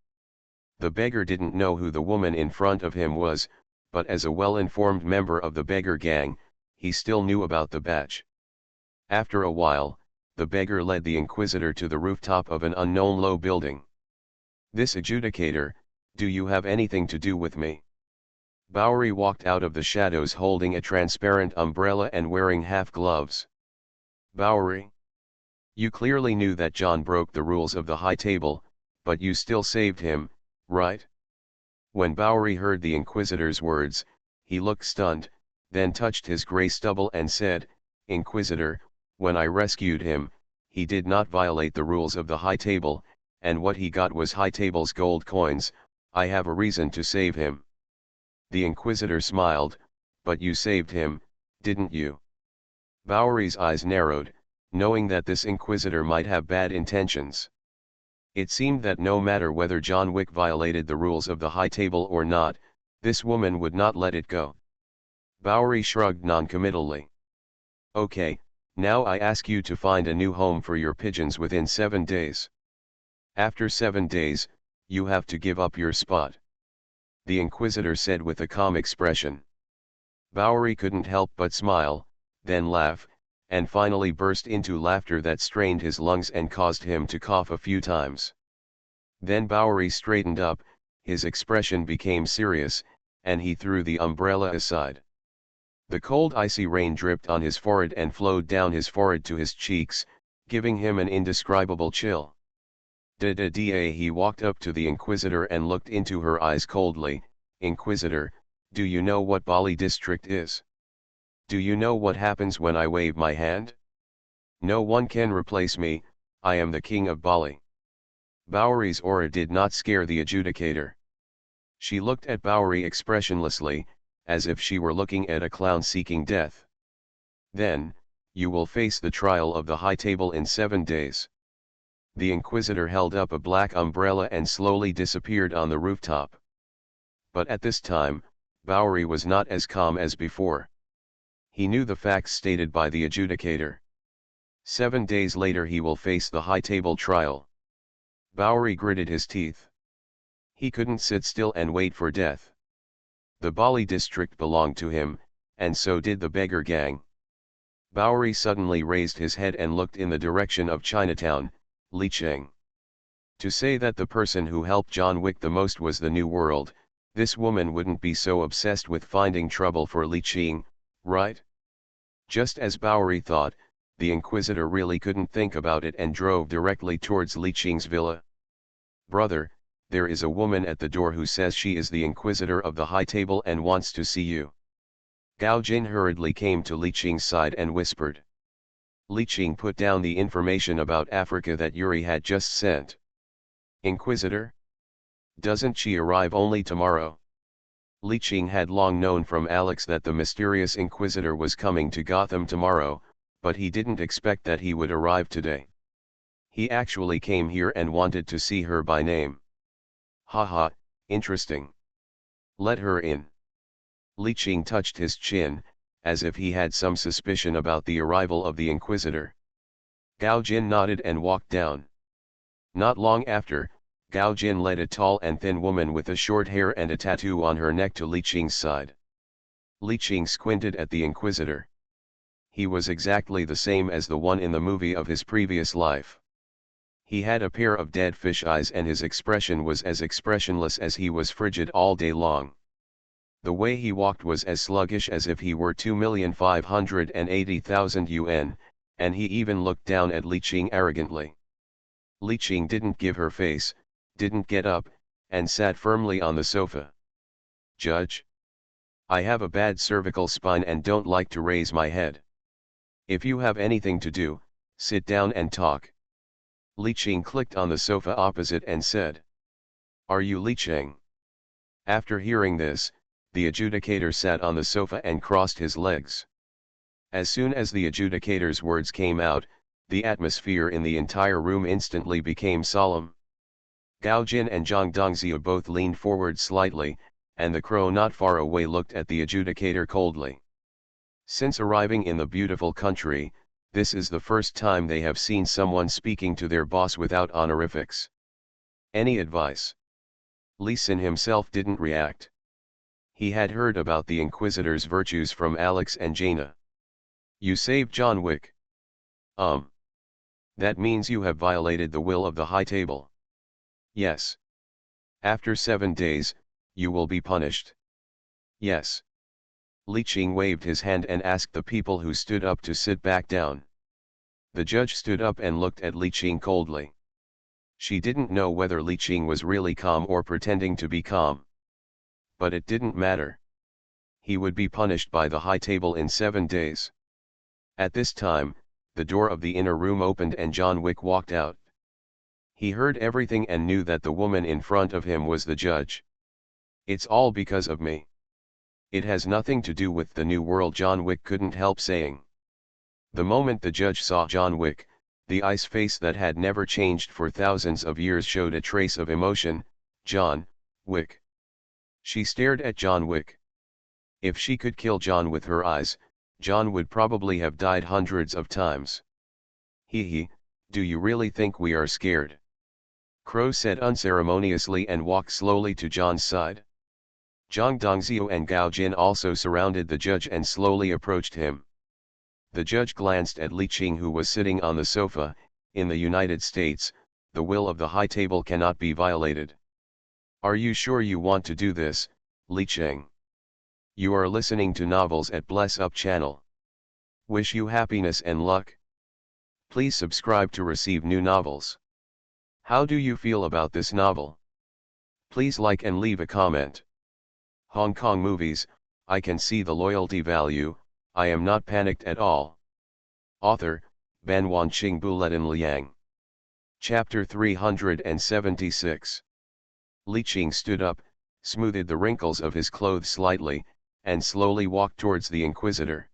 Speaker 1: The beggar didn't know who the woman in front of him was, but as a well-informed member of the beggar gang, he still knew about the badge. After a while, the beggar led the Inquisitor to the rooftop of an unknown low building. "This adjudicator, do you have anything to do with me?" Bowery walked out of the shadows holding a transparent umbrella and wearing half gloves. "Bowery? You clearly knew that John broke the rules of the High Table, but you still saved him, right?" When Bowery heard the Inquisitor's words, he looked stunned, then touched his gray stubble and said, "Inquisitor, when I rescued him, he did not violate the rules of the high table, and what he got was high table's gold coins. I have a reason to save him. The Inquisitor smiled, but you saved him, didn't you? Bowery's eyes narrowed, knowing that this Inquisitor might have bad intentions. It seemed that no matter whether John Wick violated the rules of the high table or not, this woman would not let it go. Bowery shrugged noncommittally. Okay, now I ask you to find a new home for your pigeons within 7 days. After 7 days, you have to give up your spot. The Inquisitor said with a calm expression. Bowery couldn't help but smile, then laugh, and finally burst into laughter that strained his lungs and caused him to cough a few times. Then Bowery straightened up, his expression became serious, and he threw the umbrella aside. The cold icy rain dripped on his forehead and flowed down his forehead to his cheeks, giving him an indescribable chill. Da-da-da, he walked up to the Inquisitor and looked into her eyes coldly. Inquisitor, do you know what Bali district is? Do you know what happens when I wave my hand? No one can replace me, I am the king of Bali. Bowery's aura did not scare the adjudicator. She looked at Bowery expressionlessly, as if she were looking at a clown seeking death. Then, you will face the trial of the high table in 7 days. The Inquisitor held up a black umbrella and slowly disappeared on the rooftop. But at this time, Bowery was not as calm as before. He knew the facts stated by the adjudicator. 7 days later he will face the high table trial. Bowery gritted his teeth. He couldn't sit still and wait for death. The Bali district belonged to him, and so did the beggar gang. Bowery suddenly raised his head and looked in the direction of Chinatown, Li Cheng. To say that the person who helped John Wick the most was the New World, this woman wouldn't be so obsessed with finding trouble for Li Cheng, right? Just as Bowery thought, the Inquisitor really couldn't think about it and drove directly towards Li Cheng's villa. Brother, there is a woman at the door who says she is the Inquisitor of the high table and wants to see you. Gao Jin hurriedly came to Li Cheng's side and whispered. Li Cheng put down the information about Africa that Yuri had just sent. Inquisitor? Doesn't she arrive only tomorrow? Li Cheng had long known from Alex that the mysterious Inquisitor was coming to Gotham tomorrow, but he didn't expect that he would arrive today. He actually came here and wanted to see her by name. Haha, interesting. Let her in. Li Cheng touched his chin, as if he had some suspicion about the arrival of the Inquisitor. Gao Jin nodded and walked down. Not long after, Gao Jin led a tall and thin woman with a short hair and a tattoo on her neck to Li Cheng's side. Li Cheng squinted at the Inquisitor. He was exactly the same as the one in the movie of his previous life. He had a pair of dead fish eyes and his expression was as expressionless as he was frigid all day long. The way he walked was as sluggish as if he were 2,580,000 yuan, and he even looked down at Li Cheng arrogantly. Li Cheng didn't give her face, didn't get up, and sat firmly on the sofa. Judge? I have a bad cervical spine and don't like to raise my head. If you have anything to do, sit down and talk. Li Cheng clicked on the sofa opposite and said. Are you Li Cheng? After hearing this, the adjudicator sat on the sofa and crossed his legs. As soon as the adjudicator's words came out, the atmosphere in the entire room instantly became solemn. Gao Jin and Zhang Dongzhou both leaned forward slightly, and the crow not far away looked at the adjudicator coldly. Since arriving in the beautiful country, this is the first time they have seen someone speaking to their boss without honorifics. Any advice? Li Sin himself didn't react. He had heard about the Inquisitor's virtues from Alex and Jaina. You saved John Wick. That means you have violated the will of the high table. Yes. After 7 days, you will be punished. Yes. Li Cheng waved his hand and asked the people who stood up to sit back down. The judge stood up and looked at Li Cheng coldly. She didn't know whether Li Cheng was really calm or pretending to be calm. But it didn't matter. He would be punished by the high table in 7 days. At this time, the door of the inner room opened and John Wick walked out. He heard everything and knew that the woman in front of him was the judge. "It's all because of me." "It has nothing to do with the new world," John Wick couldn't help saying. The moment the judge saw John Wick, the ice face that had never changed for thousands of years showed a trace of emotion. "John Wick." She stared at John Wick. If she could kill John with her eyes, John would probably have died hundreds of times. He, do you really think we are scared?" Crow said unceremoniously and walked slowly to John's side. Zhang Dongzhou and Gao Jin also surrounded the judge and slowly approached him. The judge glanced at Li Qing, who was sitting on the sofa. "In the United States, the will of the high table cannot be violated. Are you sure you want to do this, Li Qing? You are listening to novels at Bless Up channel. Wish you happiness and luck. Please subscribe to receive new novels. How do you feel about this novel? Please like and leave a comment. Hong Kong movies, I can see the loyalty value, I am not panicked at all." Author, Ban Wanqing Buletin Liang. Chapter 376. Li Qing stood up, smoothed the wrinkles of his clothes slightly, and slowly walked towards the Inquisitor.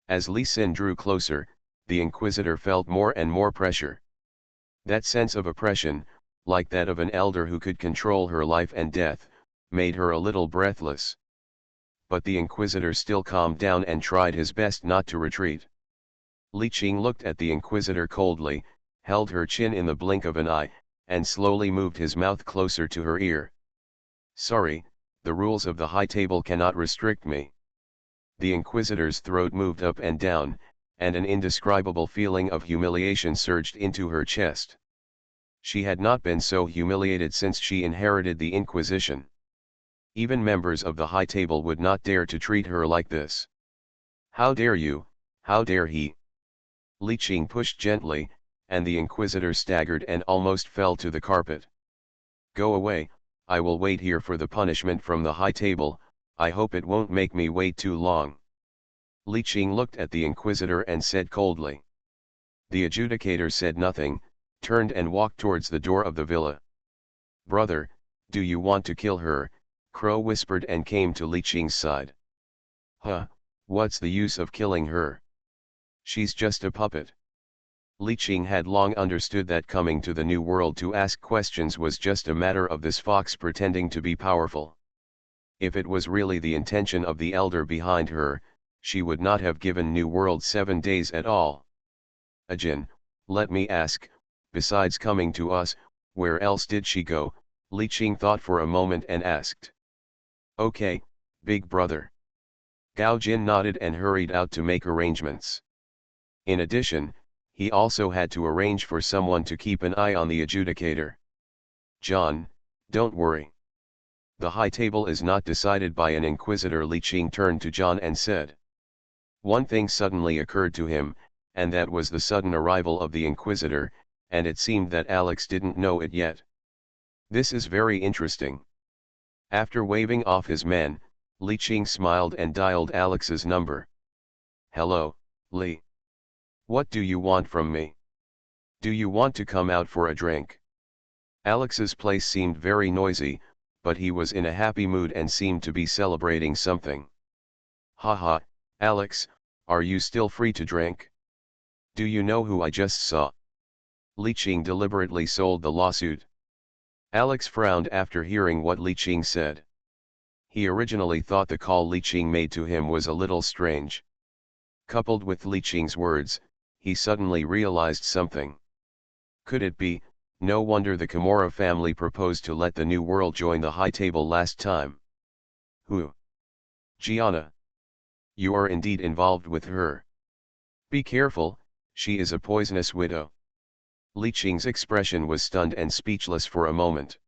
Speaker 1: As Li Xin drew closer, the Inquisitor felt more and more pressure. That sense of oppression, like that of an elder who could control her life and death, made her a little breathless. But the Inquisitor still calmed down and tried his best not to retreat. Li Qing looked at the Inquisitor coldly, held her chin in the blink of an eye, and slowly moved his mouth closer to her ear. "Sorry, the rules of the high table cannot restrict me." The Inquisitor's throat moved up and down, and an indescribable feeling of humiliation surged into her chest. She had not been so humiliated since she inherited the Inquisition. Even members of the high table would not dare to treat her like this. "How dare you, how dare he?" Li Qing pushed gently, and the Inquisitor staggered and almost fell to the carpet. "Go away, I will wait here for the punishment from the high table, I hope it won't make me wait too long." Li Qing looked at the Inquisitor and said coldly. The adjudicator said nothing, turned and walked towards the door of the villa. "Brother, do you want to kill her?" Crow whispered and came to Li Qing's side. "Huh, what's the use of killing her? She's just a puppet." Li Qing had long understood that coming to the New World to ask questions was just a matter of this fox pretending to be powerful. If it was really the intention of the elder behind her, she would not have given New World 7 days at all. "Ajin, let me ask, besides coming to us, where else did she go?" Li Qing thought for a moment and asked. "Okay, big brother." Gao Jin nodded and hurried out to make arrangements. In addition, he also had to arrange for someone to keep an eye on the adjudicator. "John, don't worry. The high table is not decided by an Inquisitor." Li Qing turned to John and said. One thing suddenly occurred to him, and that was the sudden arrival of the Inquisitor, and it seemed that Alex didn't know it yet. "This is very interesting." After waving off his men, Li Qing smiled and dialed Alex's number. "Hello, Li. What do you want from me? Do you want to come out for a drink?" Alex's place seemed very noisy, but he was in a happy mood and seemed to be celebrating something. "Haha, Alex, are you still free to drink? Do you know who I just saw?" Li Qing deliberately sold the lawsuit. Alex frowned after hearing what Li Qing said. He originally thought the call Li Qing made to him was a little strange. Coupled with Li Qing's words, he suddenly realized something. Could it be, no wonder the Kimura family proposed to let the New World join the high table last time? Who? Gianna. You are indeed involved with her. Be careful, she is a poisonous widow. Li Qing's expression was stunned and speechless for a moment.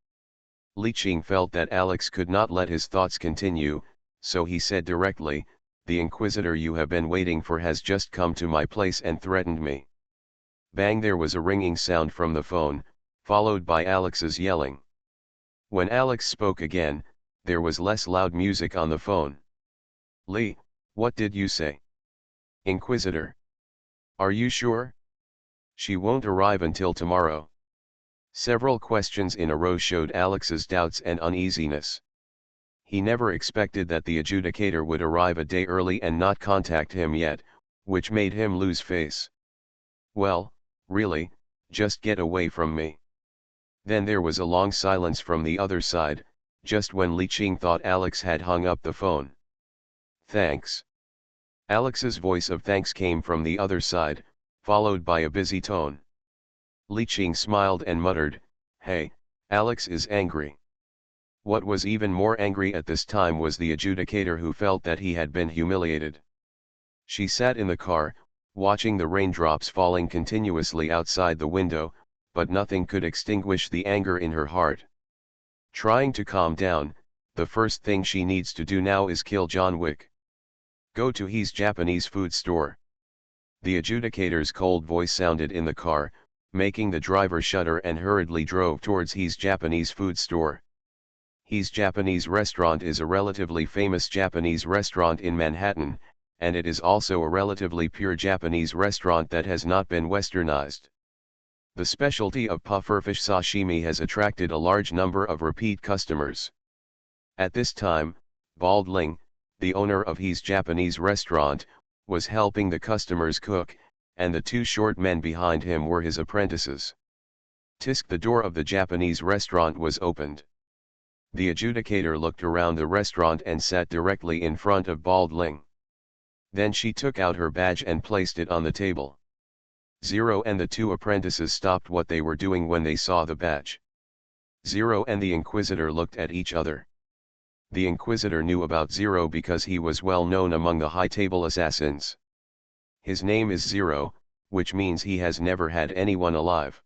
Speaker 1: Li Qing felt that Alex could not let his thoughts continue, so he said directly, "The Inquisitor you have been waiting for has just come to my place and threatened me." Bang! There was a ringing sound from the phone, followed by Alex's yelling. When Alex spoke again, there was less loud music on the phone. "Li, what did you say?" "Inquisitor." Are you sure? She won't arrive until tomorrow. Several questions in a row showed Alex's doubts and uneasiness. He never expected that the adjudicator would arrive a day early and not contact him yet, which made him lose face. Well, really, just get away from me. Then there was a long silence from the other side, just when Li Qing thought Alex had hung up the phone. Thanks. Alex's voice of thanks came from the other side, followed by a busy tone. Li Qing smiled and muttered, "Hey, Alex is angry." What was even more angry at this time was the adjudicator, who felt that he had been humiliated. She sat in the car, watching the raindrops falling continuously outside the window, but nothing could extinguish the anger in her heart. Trying to calm down, the first thing she needs to do now is kill John Wick. Go to his Japanese food store. The adjudicator's cold voice sounded in the car, making the driver shudder, and hurriedly drove towards his Japanese food store. His Japanese restaurant is a relatively famous Japanese restaurant in Manhattan, and it is also a relatively pure Japanese restaurant that has not been westernized. The specialty of pufferfish sashimi has attracted a large number of repeat customers. At this time, Bald Ling, the owner of his Japanese restaurant, was helping the customers cook, and the two short men behind him were his apprentices. Tisk, the door of the Japanese restaurant was opened. The adjudicator looked around the restaurant and sat directly in front of Bald Ling. Then she took out her badge and placed it on the table. Zero and the two apprentices stopped what they were doing when they saw the badge. Zero and the Inquisitor looked at each other. The Inquisitor knew about Zero because he was well known among the high-table assassins. His name is Zero, which means he has never had anyone alive.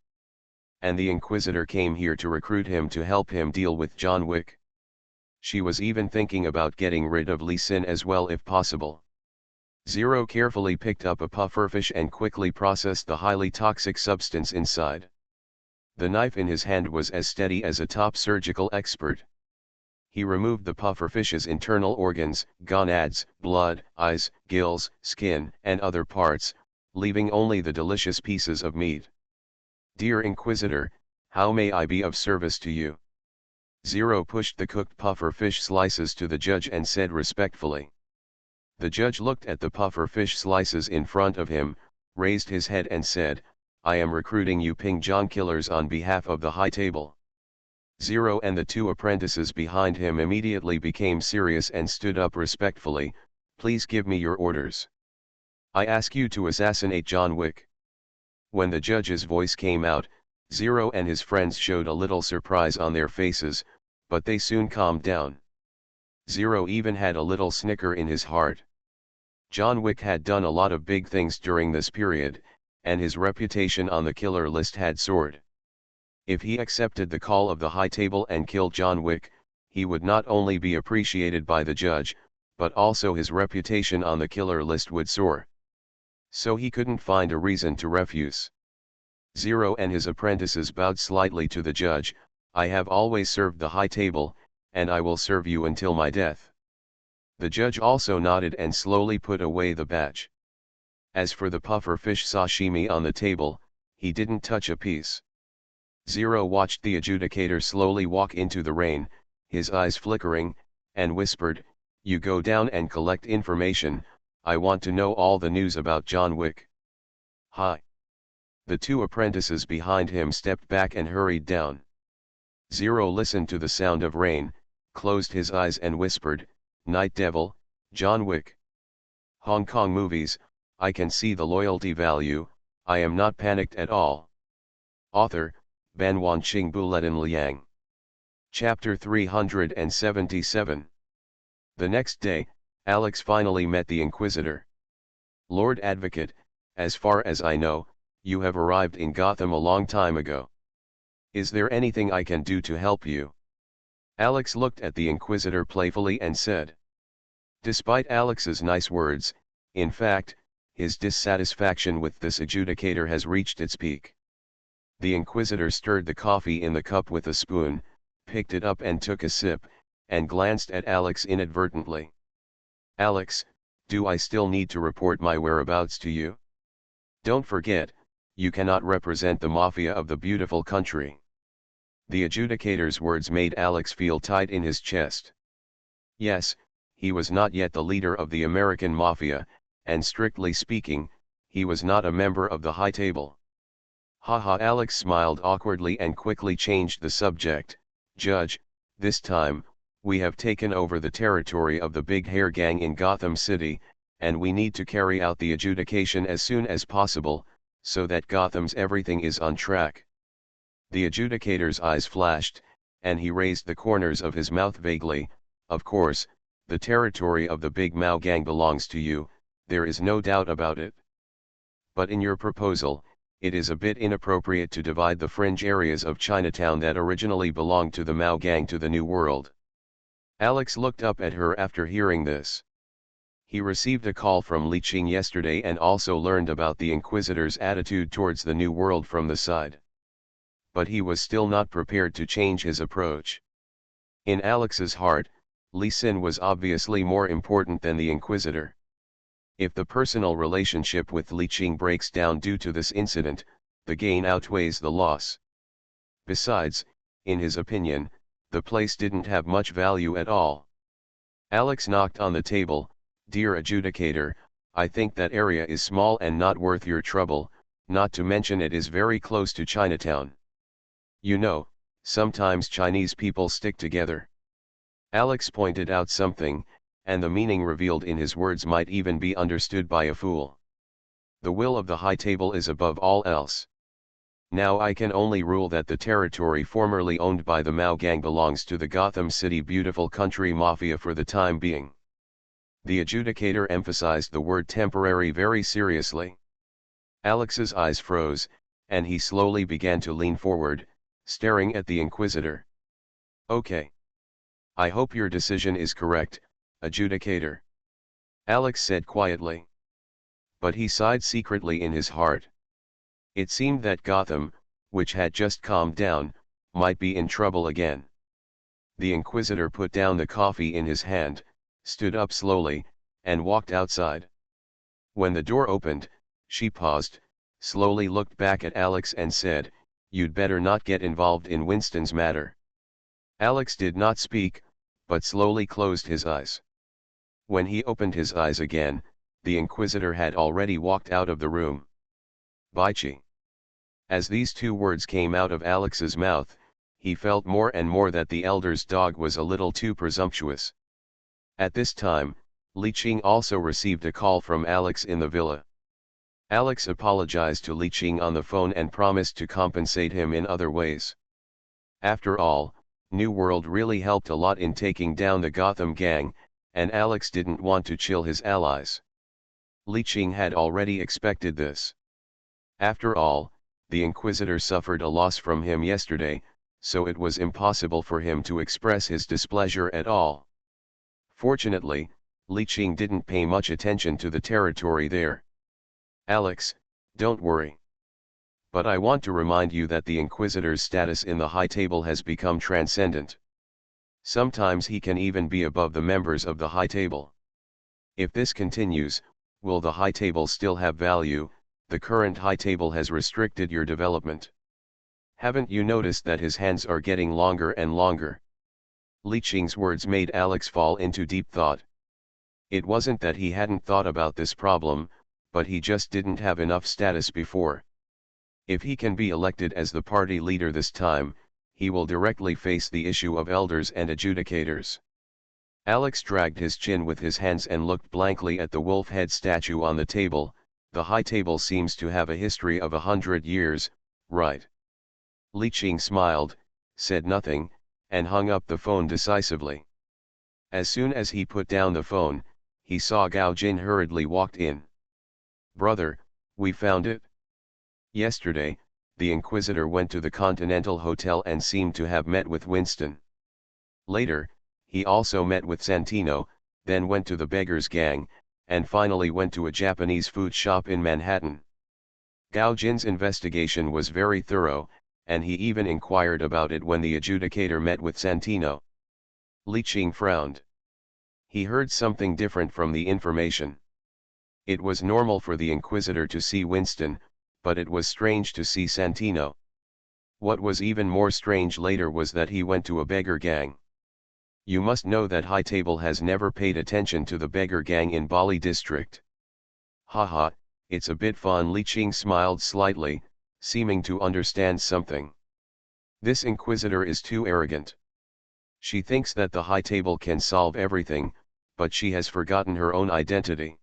Speaker 1: And the Inquisitor came here to recruit him to help him deal with John Wick. She was even thinking about getting rid of Lee Sin as well if possible. Zero carefully picked up a pufferfish and quickly processed the highly toxic substance inside. The knife in his hand was as steady as a top surgical expert. He removed the pufferfish's internal organs, gonads, blood, eyes, gills, skin, and other parts, leaving only the delicious pieces of meat. "Dear Inquisitor, how may I be of service to you?" Zero pushed the cooked pufferfish slices to the judge and said respectfully. The judge looked at the pufferfish slices in front of him, raised his head and said, "I am recruiting you Ping John killers on behalf of the high table." Zero and the two apprentices behind him immediately became serious and stood up respectfully. "Please give me your orders. I ask you to assassinate John Wick." When the judge's voice came out, Zero and his friends showed a little surprise on their faces, but they soon calmed down. Zero even had a little snicker in his heart. John Wick had done a lot of big things during this period, and his reputation on the killer list had soared. If he accepted the call of the high table and killed John Wick, he would not only be appreciated by the judge, but also his reputation on the killer list would soar. So he couldn't find a reason to refuse. Zero and his apprentices bowed slightly to the judge. "I have always served the high table, and I will serve you until my death." The judge also nodded and slowly put away the badge. As for the pufferfish sashimi on the table, he didn't touch a piece. Zero watched the adjudicator slowly walk into the rain, his eyes flickering, and whispered, "You go down and collect information. I want to know all the news about John Wick." "Hi." The two apprentices behind him stepped back and hurried down. Zero listened to the sound of rain, closed his eyes and whispered, "Night Devil, John Wick. Hong Kong movies, I can see the loyalty value, I am not panicked at all." Author, Ban Wanqing Buletin Liang. Chapter 377. The next day, Alex finally met the Inquisitor. "Lord Advocate, as far as I know, you have arrived in Gotham a long time ago. Is there anything I can do to help you?" Alex looked at the Inquisitor playfully and said. Despite Alex's nice words, in fact, his dissatisfaction with this adjudicator has reached its peak. The Inquisitor stirred the coffee in the cup with a spoon, picked it up and took a sip, and glanced at Alex inadvertently. "Alex, do I still need to report my whereabouts to you?" Don't forget, you cannot represent the mafia of the beautiful country. The adjudicator's words made Alex feel tight in his chest. Yes, he was not yet the leader of the American mafia, and strictly speaking, he was not a member of the high table. Haha, Alex smiled awkwardly and quickly changed the subject. Judge, this time, we have taken over the territory of the Big Hair Gang in Gotham City, and we need to carry out the adjudication as soon as possible, so that Gotham's everything is on track. The adjudicator's eyes flashed, and he raised the corners of his mouth vaguely. Of course, the territory of the Big Mao Gang belongs to you, there is no doubt about it. But in your proposal, it is a bit inappropriate to divide the fringe areas of Chinatown that originally belonged to the Mao Gang to the New World. Alex looked up at her after hearing this. He received a call from Li Qing yesterday and also learned about the Inquisitor's attitude towards the New World from the side. But he was still not prepared to change his approach. In Alex's heart, Li Xin was obviously more important than the Inquisitor. If the personal relationship with Li Qing breaks down due to this incident, the gain outweighs the loss. Besides, in his opinion, the place didn't have much value at all. Alex knocked on the table. Dear adjudicator, I think that area is small and not worth your trouble, not to mention it is very close to Chinatown. You know, sometimes Chinese people stick together. Alex pointed out something, and the meaning revealed in his words might even be understood by a fool. The will of the high table is above all else. Now I can only rule that the territory formerly owned by the Mao Gang belongs to the Gotham City Beautiful Country Mafia for the time being. The adjudicator emphasized the word temporary very seriously. Alex's eyes froze, and he slowly began to lean forward, staring at the Inquisitor. Okay. I hope your decision is correct, adjudicator. Alex said quietly. But he sighed secretly in his heart. It seemed that Gotham, which had just calmed down, might be in trouble again. The Inquisitor put down the coffee in his hand, stood up slowly, and walked outside. When the door opened, she paused, slowly looked back at Alex and said, "You'd better not get involved in Winston's matter." Alex did not speak, but slowly closed his eyes. When he opened his eyes again, the Inquisitor had already walked out of the room. Baichi. As these two words came out of Alex's mouth, he felt more and more that the elder's dog was a little too presumptuous. At this time, Li Qing also received a call from Alex in the villa. Alex apologized to Li Qing on the phone and promised to compensate him in other ways. After all, New World really helped a lot in taking down the Gotham Gang, and Alex didn't want to chill his allies. Li Qing had already expected this. After all, the Inquisitor suffered a loss from him yesterday, so it was impossible for him to express his displeasure at all. Fortunately, Li Qing didn't pay much attention to the territory there. Alex, don't worry. But I want to remind you that the Inquisitor's status in the high table has become transcendent. Sometimes he can even be above the members of the high table. If this continues, will the high table still have value? The current high table has restricted your development. Haven't you noticed that his hands are getting longer and longer? Li Qing's words made Alex fall into deep thought. It wasn't that he hadn't thought about this problem, but he just didn't have enough status before. If he can be elected as the party leader this time, he will directly face the issue of elders and adjudicators. Alex dragged his chin with his hands and looked blankly at the wolf head statue on the table. The high table seems to have a history of 100 years, right? Li Qing smiled, said nothing, and hung up the phone decisively. As soon as he put down the phone, he saw Gao Jin hurriedly walked in. Brother, we found it. Yesterday, the Inquisitor went to the Continental Hotel and seemed to have met with Winston. Later, he also met with Santino, then went to the Beggars Gang, and finally went to a Japanese food shop in Manhattan. Gao Jin's investigation was very thorough, and he even inquired about it when the adjudicator met with Santino. Li Qing frowned. He heard something different from the information. It was normal for the Inquisitor to see Winston, but it was strange to see Santino. What was even more strange later was that he went to a beggar gang. You must know that High Table has never paid attention to the beggar gang in Bali district. Haha, it's a bit fun. Li Qing smiled slightly, seeming to understand something. This Inquisitor is too arrogant. She thinks that the High Table can solve everything, but she has forgotten her own identity.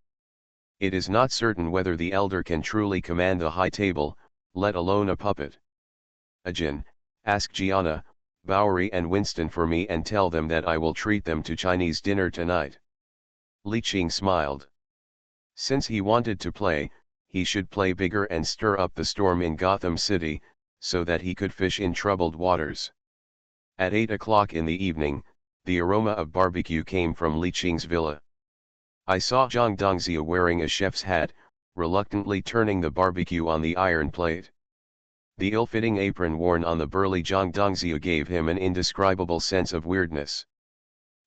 Speaker 1: It is not certain whether the Elder can truly command the High Table, let alone a puppet. Ajin, ask Gianna, Bowery and Winston for me and tell them that I will treat them to Chinese dinner tonight. Li Qing smiled. Since he wanted to play, he should play bigger and stir up the storm in Gotham City, so that he could fish in troubled waters. At 8 o'clock in the evening, the aroma of barbecue came from Li Qing's villa. I saw Zhang Dongzia wearing a chef's hat, reluctantly turning the barbecue on the iron plate. The ill-fitting apron worn on the burly Zhang Dongzia gave him an indescribable sense of weirdness.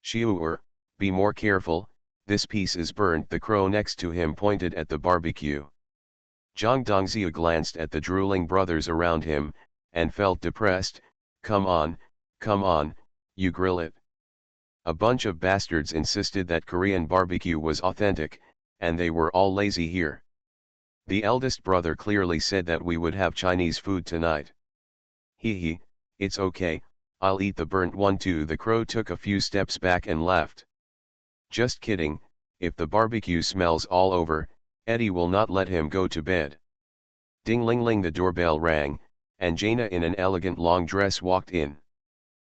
Speaker 1: Xiu'er, be more careful, this piece is burnt. The crow next to him pointed at the barbecue. Zhang Dongzia glanced at the drooling brothers around him, and felt depressed. Come on, you grill it. A bunch of bastards insisted that Korean barbecue was authentic, and they were all lazy here. The eldest brother clearly said that we would have Chinese food tonight. Hee, it's okay, I'll eat the burnt one too. The crow took a few steps back and laughed. Just kidding, if the barbecue smells all over, Eddie will not let him go to bed. Ding-ling-ling, the doorbell rang, and Jaina in an elegant long dress walked in.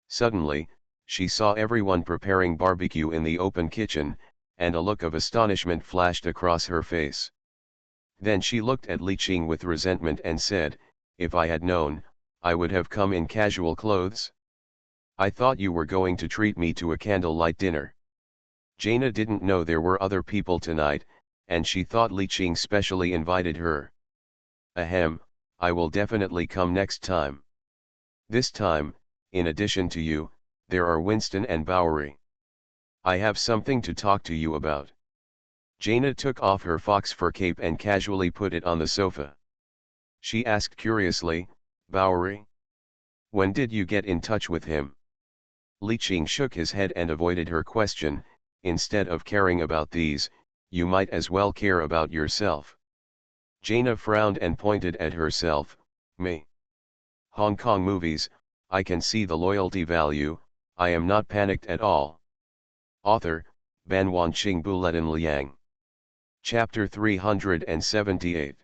Speaker 1: Suddenly, she saw everyone preparing barbecue in the open kitchen, and a look of astonishment flashed across her face. Then she looked at Li Qing with resentment and said, if I had known, I would have come in casual clothes. I thought you were going to treat me to a candlelight dinner. Jaina didn't know there were other people tonight, and she thought Li Qing specially invited her. Ahem, I will definitely come next time. This time, in addition to you, there are Winston and Bowery. I have something to talk to you about. Jaina took off her fox fur cape and casually put it on the sofa. She asked curiously, Bowery? When did you get in touch with him? Li Qing shook his head and avoided her question. Instead of caring about these, you might as well care about yourself. Jaina frowned and pointed at herself. Me. Hong Kong movies, I can see the loyalty value, I am not panicked at all. Author, Ban Wanqing Buletin Liang. Chapter 378.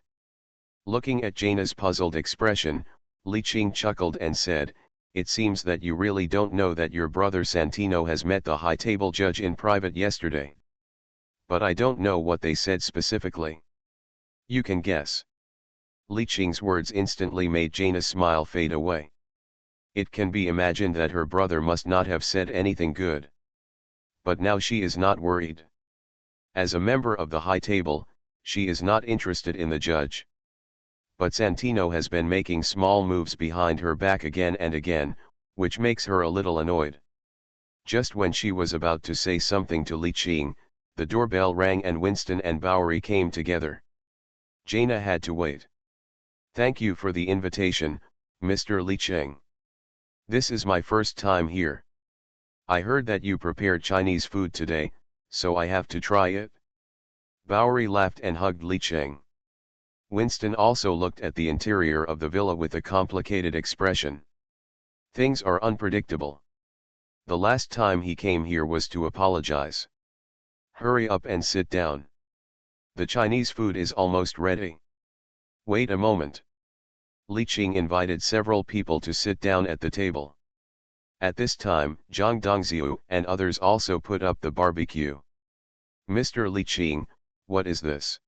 Speaker 1: Looking at Jaina's puzzled expression, Li Qing chuckled and said, it seems that you really don't know that your brother Santino has met the High Table judge in private yesterday. But I don't know what they said specifically. You can guess. Li Qing's words instantly made Jaina's smile fade away. It can be imagined that her brother must not have said anything good. But now she is not worried. As a member of the High Table, she is not interested in the judge. But Santino has been making small moves behind her back again and again, which makes her a little annoyed. Just when she was about to say something to Li Qing, the doorbell rang and Winston and Bowery came together. Jaina had to wait. Thank you for the invitation, Mr. Li Qing. This is my first time here. I heard that you prepared Chinese food today, so I have to try it. Bowery laughed and hugged Li Qing. Winston also looked at the interior of the villa with a complicated expression. Things are unpredictable. The last time he came here was to apologize. Hurry up and sit down. The Chinese food is almost ready. Wait a moment. Li Qing invited several people to sit down at the table. At this time, Zhang Dongzia and others also put up the barbecue. Mr. Li Qing, what is this?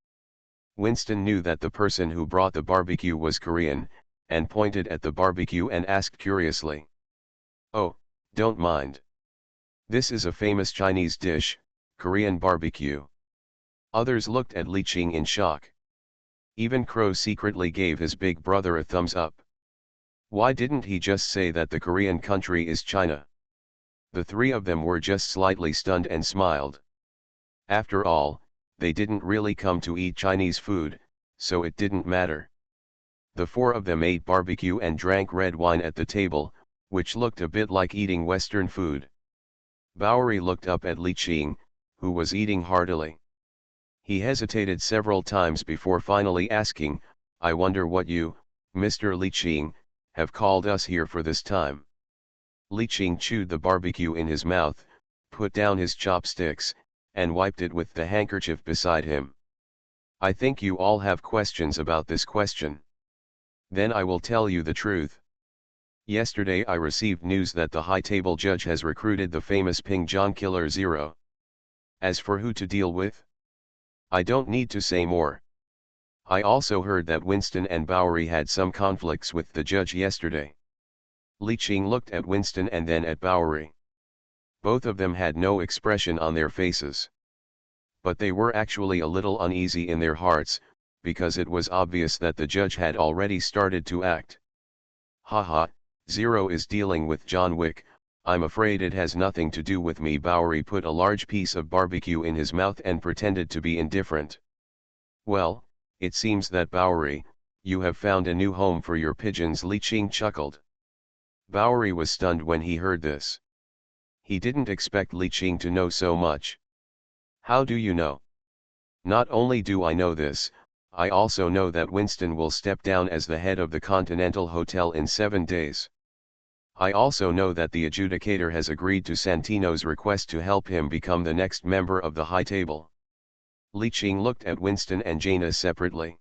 Speaker 1: Winston knew that the person who brought the barbecue was Korean, and pointed at the barbecue and asked curiously. Oh, don't mind. This is a famous Chinese dish, Korean barbecue. Others looked at Li Qing in shock. Even Crow secretly gave his big brother a thumbs up. Why didn't he just say that the Korean country is China? The three of them were just slightly stunned and smiled. After all, they didn't really come to eat Chinese food, so it didn't matter. The four of them ate barbecue and drank red wine at the table, which looked a bit like eating Western food. Bowery looked up at Li Qing, who was eating heartily. He hesitated several times before finally asking, "I wonder what you, Mr. Li Qing, have called us here for this time." Li Qing chewed the barbecue in his mouth, put down his chopsticks, and wiped it with the handkerchief beside him. "I think you all have questions about this question. Then I will tell you the truth. Yesterday I received news that the high table judge has recruited the famous Ping John Killer Zero. As for who to deal with, I don't need to say more. I also heard that Winston and Bowery had some conflicts with the judge yesterday." Li Qing looked at Winston and then at Bowery. Both of them had no expression on their faces. But they were actually a little uneasy in their hearts, because it was obvious that the judge had already started to act. "Haha, Zero is dealing with John Wick. I'm afraid it has nothing to do with me." Bowery put a large piece of barbecue in his mouth and pretended to be indifferent. "Well, it seems that Bowery, you have found a new home for your pigeons," Li Qing chuckled. Bowery was stunned when he heard this. He didn't expect Li Qing to know so much. "How do you know?" "Not only do I know this, I also know that Winston will step down as the head of the Continental Hotel in 7 days. I also know that the adjudicator has agreed to Santino's request to help him become the next member of the high table." Li Qing looked at Winston and Jaina separately.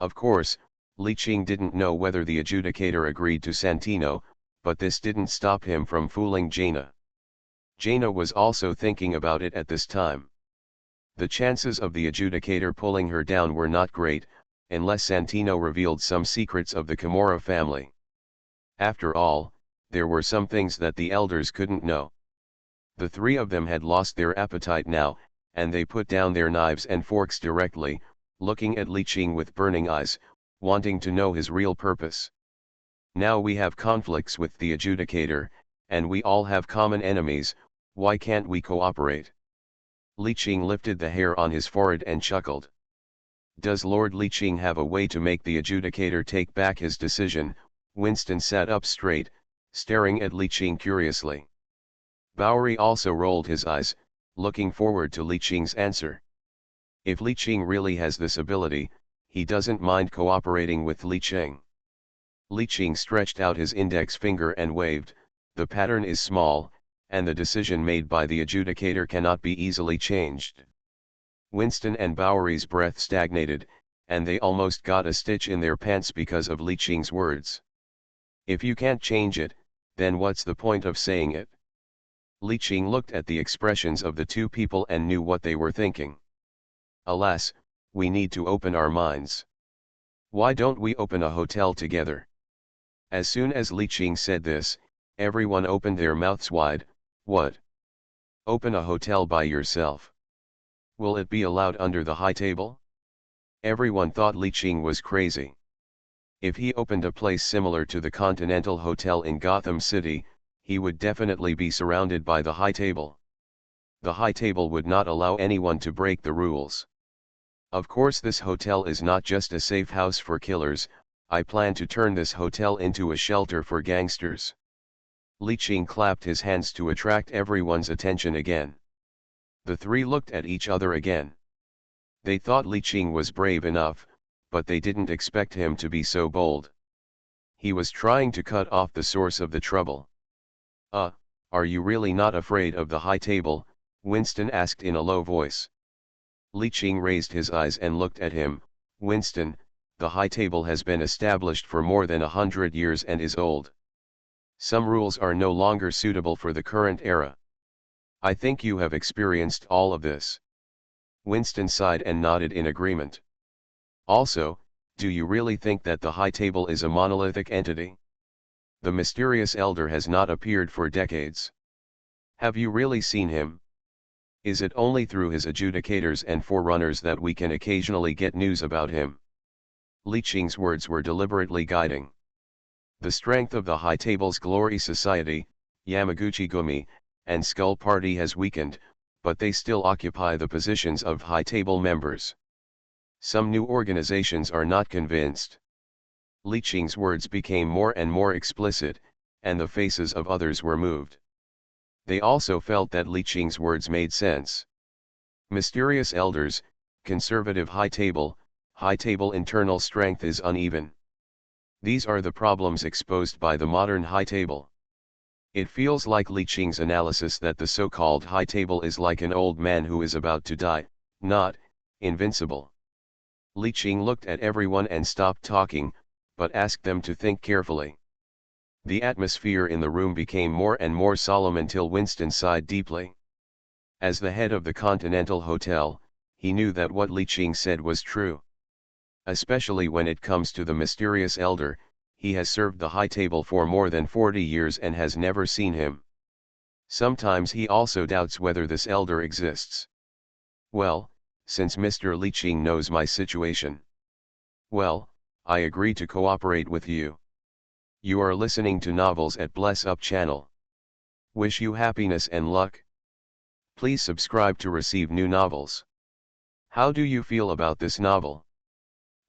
Speaker 1: Of course, Li Qing didn't know whether the adjudicator agreed to Santino, but this didn't stop him from fooling Jaina. Jaina was also thinking about it at this time. The chances of the adjudicator pulling her down were not great, unless Santino revealed some secrets of the Kimura family. After all, there were some things that the elders couldn't know. The three of them had lost their appetite now, and they put down their knives and forks directly, looking at Li Qing with burning eyes, wanting to know his real purpose. "Now we have conflicts with the adjudicator, and we all have common enemies. Why can't we cooperate?" Li Qing lifted the hair on his forehead and chuckled. "Does Lord Li Qing have a way to make the adjudicator take back his decision?" Winston sat up straight, staring at Li Qing curiously. Bowery also rolled his eyes, looking forward to Li Qing's answer. If Li Qing really has this ability, he doesn't mind cooperating with Li Qing. Li Qing stretched out his index finger and waved. "The pattern is small, and the decision made by the adjudicator cannot be easily changed." Winston and Bowery's breath stagnated, and they almost got a stitch in their pants because of Li Qing's words. "If you can't change it, then what's the point of saying it?" Li Qing looked at the expressions of the two people and knew what they were thinking. "Alas, we need to open our minds. Why don't we open a hotel together?" As soon as Li Qing said this, everyone opened their mouths wide. "What? Open a hotel by yourself? Will it be allowed under the high table?" Everyone thought Li Qing was crazy. If he opened a place similar to the Continental Hotel in Gotham City, he would definitely be surrounded by the high table. The high table would not allow anyone to break the rules. "Of course, this hotel is not just a safe house for killers. I plan to turn this hotel into a shelter for gangsters." Li Qing clapped his hands to attract everyone's attention again. The three looked at each other again. They thought Li Qing was brave enough, but they didn't expect him to be so bold. He was trying to cut off the source of the trouble. Are you really not afraid of the high table?" Winston asked in a low voice. Li Qing raised his eyes and looked at him. "Winston, the high table has been established for more than 100 years and is old. Some rules are no longer suitable for the current era. I think you have experienced all of this." Winston sighed and nodded in agreement. "Also, do you really think that the high table is a monolithic entity? The mysterious elder has not appeared for decades. Have you really seen him? Is it only through his adjudicators and forerunners that we can occasionally get news about him?" Li Qing's words were deliberately guiding. The strength of the high table's Glory Society, Yamaguchi Gumi, and Skull Party has weakened, but they still occupy the positions of high table members. Some new organizations are not convinced. Li Qing's words became more and more explicit, and the faces of others were moved. They also felt that Li Qing's words made sense. Mysterious elders, conservative high table internal strength is uneven. These are the problems exposed by the modern high table. It feels like Li Qing's analysis that the so-called high table is like an old man who is about to die, not invincible. Li Qing looked at everyone and stopped talking, but asked them to think carefully. The atmosphere in the room became more and more solemn until Winston sighed deeply. As the head of the Continental Hotel, he knew that what Li Qing said was true. Especially when it comes to the mysterious elder, he has served the high table for more than 40 years and has never seen him. Sometimes he also doubts whether this elder exists. Well, since Mr. Li Qing knows my situation. Well, I agree to cooperate with you. You are listening to Novels at Bless Up channel. Wish you happiness and luck. Please subscribe to receive new novels. How do you feel about this novel?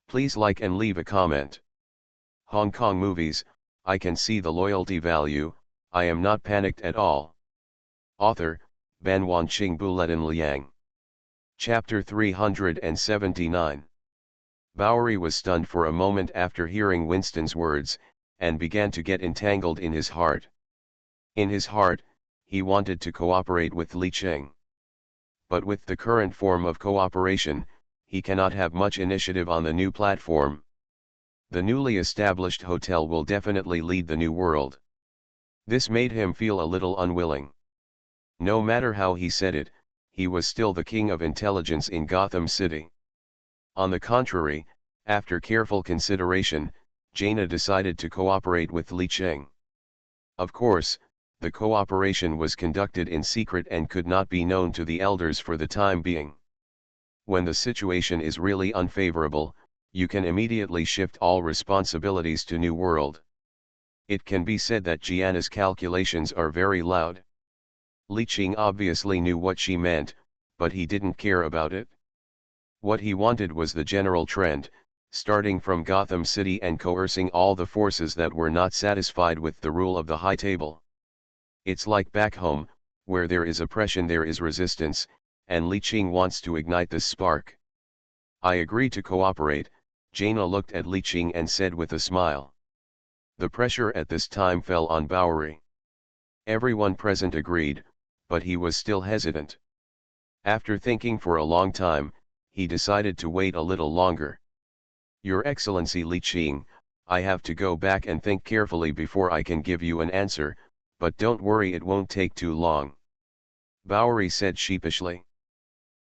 Speaker 1: Please like and leave a comment. Hong Kong movies, I can see the loyalty value, I am not panicked at all. Author, Ban Wanqing Buletin Liang. Chapter 379. Bowery was stunned for a moment after hearing Winston's words, and began to get entangled in his heart. In his heart, he wanted to cooperate with Li Qing. But with the current form of cooperation, he cannot have much initiative on the new platform. The newly established hotel will definitely lead the new world. This made him feel a little unwilling. No matter how he said it, he was still the king of intelligence in Gotham City. On the contrary, after careful consideration, Jaina decided to cooperate with Li Qing. Of course, the cooperation was conducted in secret and could not be known to the elders for the time being. When the situation is really unfavorable, you can immediately shift all responsibilities to New World. It can be said that Gianna's calculations are very loud. Li Qing obviously knew what she meant, but he didn't care about it. What he wanted was the general trend, starting from Gotham City and coercing all the forces that were not satisfied with the rule of the high table. It's like back home, where there is oppression there is resistance, and Li Qing wants to ignite this spark. I agree to cooperate, Jaina looked at Li Qing and said with a smile. The pressure at this time fell on Bowery. Everyone present agreed, but he was still hesitant. After thinking for a long time, he decided to wait a little longer. Your Excellency Li Qing, I have to go back and think carefully before I can give you an answer, but don't worry, it won't take too long. Bowery said sheepishly.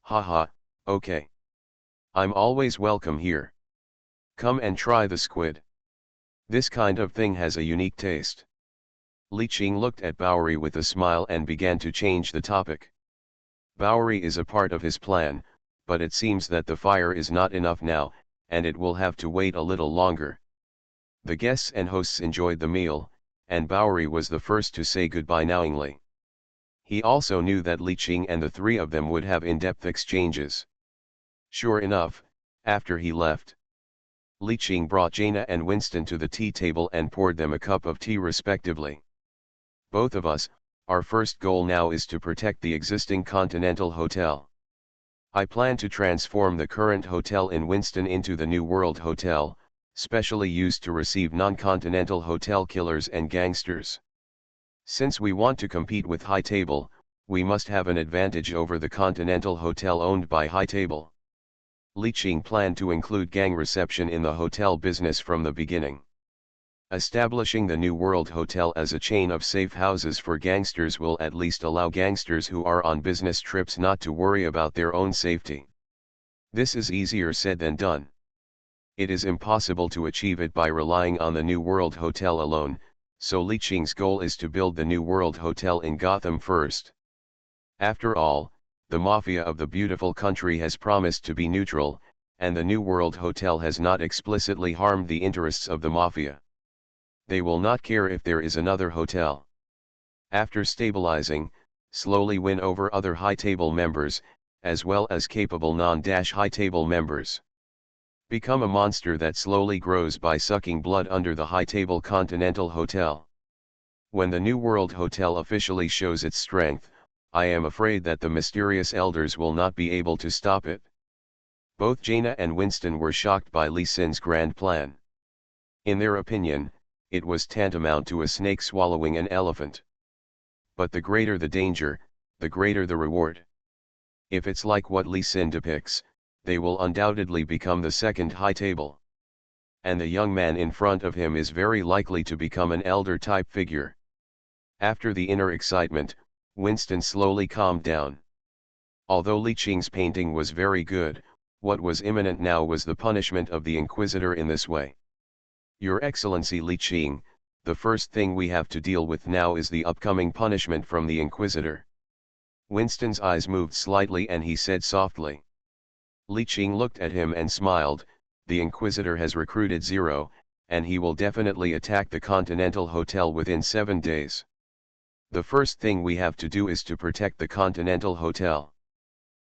Speaker 1: Haha, okay. I'm always welcome here. Come and try the squid. This kind of thing has a unique taste. Li Qing looked at Bowery with a smile and began to change the topic. Bowery is a part of his plan, but it seems that the fire is not enough now, and it will have to wait a little longer. The guests and hosts enjoyed the meal, and Bowery was the first to say goodbye knowingly. He also knew that Li Qing and the three of them would have in-depth exchanges. Sure enough, after he left, Li Qing brought Jaina and Winston to the tea table and poured them a cup of tea respectively. Both of us, our first goal now is to protect the existing Continental Hotel. I plan to transform the current hotel in Winston into the New World Hotel, specially used to receive non-Continental Hotel killers and gangsters. Since we want to compete with High Table, we must have an advantage over the Continental Hotel owned by High Table. Li Qing planned to include gang reception in the hotel business from the beginning. Establishing the New World Hotel as a chain of safe houses for gangsters will at least allow gangsters who are on business trips not to worry about their own safety. This is easier said than done. It is impossible to achieve it by relying on the New World Hotel alone, so Li Qing's goal is to build the New World Hotel in Gotham first. After all, the mafia of the beautiful country has promised to be neutral, and the New World Hotel has not explicitly harmed the interests of the mafia. They will not care if there is another hotel. After stabilizing, Slowly win over other high table members, as well as capable non-high table members. Become a monster that slowly grows by sucking blood under the high table Continental Hotel. When the New World Hotel officially shows its strength, I am afraid that the mysterious elders will not be able to stop it. Both Jaina and Winston were shocked by Lee Sin's grand plan. In their opinion, it was tantamount to a snake swallowing an elephant. But the greater the danger, the greater the reward. If it's like what Lee Sin depicts, they will undoubtedly become the second high table. And the young man in front of him is very likely to become an elder-type figure. After the inner excitement, Winston slowly calmed down. Although Li Qing's painting was very good, what was imminent now was the punishment of the Inquisitor in this way. Your Excellency Li Qing, the first thing we have to deal with now is the upcoming punishment from the Inquisitor. Winston's eyes moved slightly and he said softly. Li Qing looked at him and smiled. The Inquisitor has recruited 0, and he will definitely attack the Continental Hotel within 7 days. The first thing we have to do is to protect the Continental Hotel.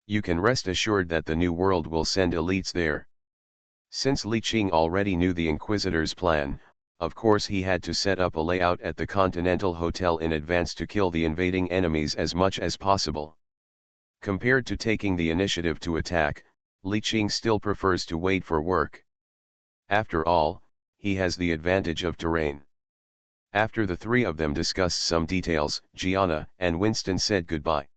Speaker 1: You can rest assured that the New World will send elites there. Since Li Qing already knew the Inquisitor's plan, of course he had to set up a layout at the Continental Hotel in advance to kill the invading enemies as much as possible. Compared to taking the initiative to attack, Li Qing still prefers to wait for work. After all, he has the advantage of terrain. After the three of them discussed some details, Gianna and Winston said goodbye.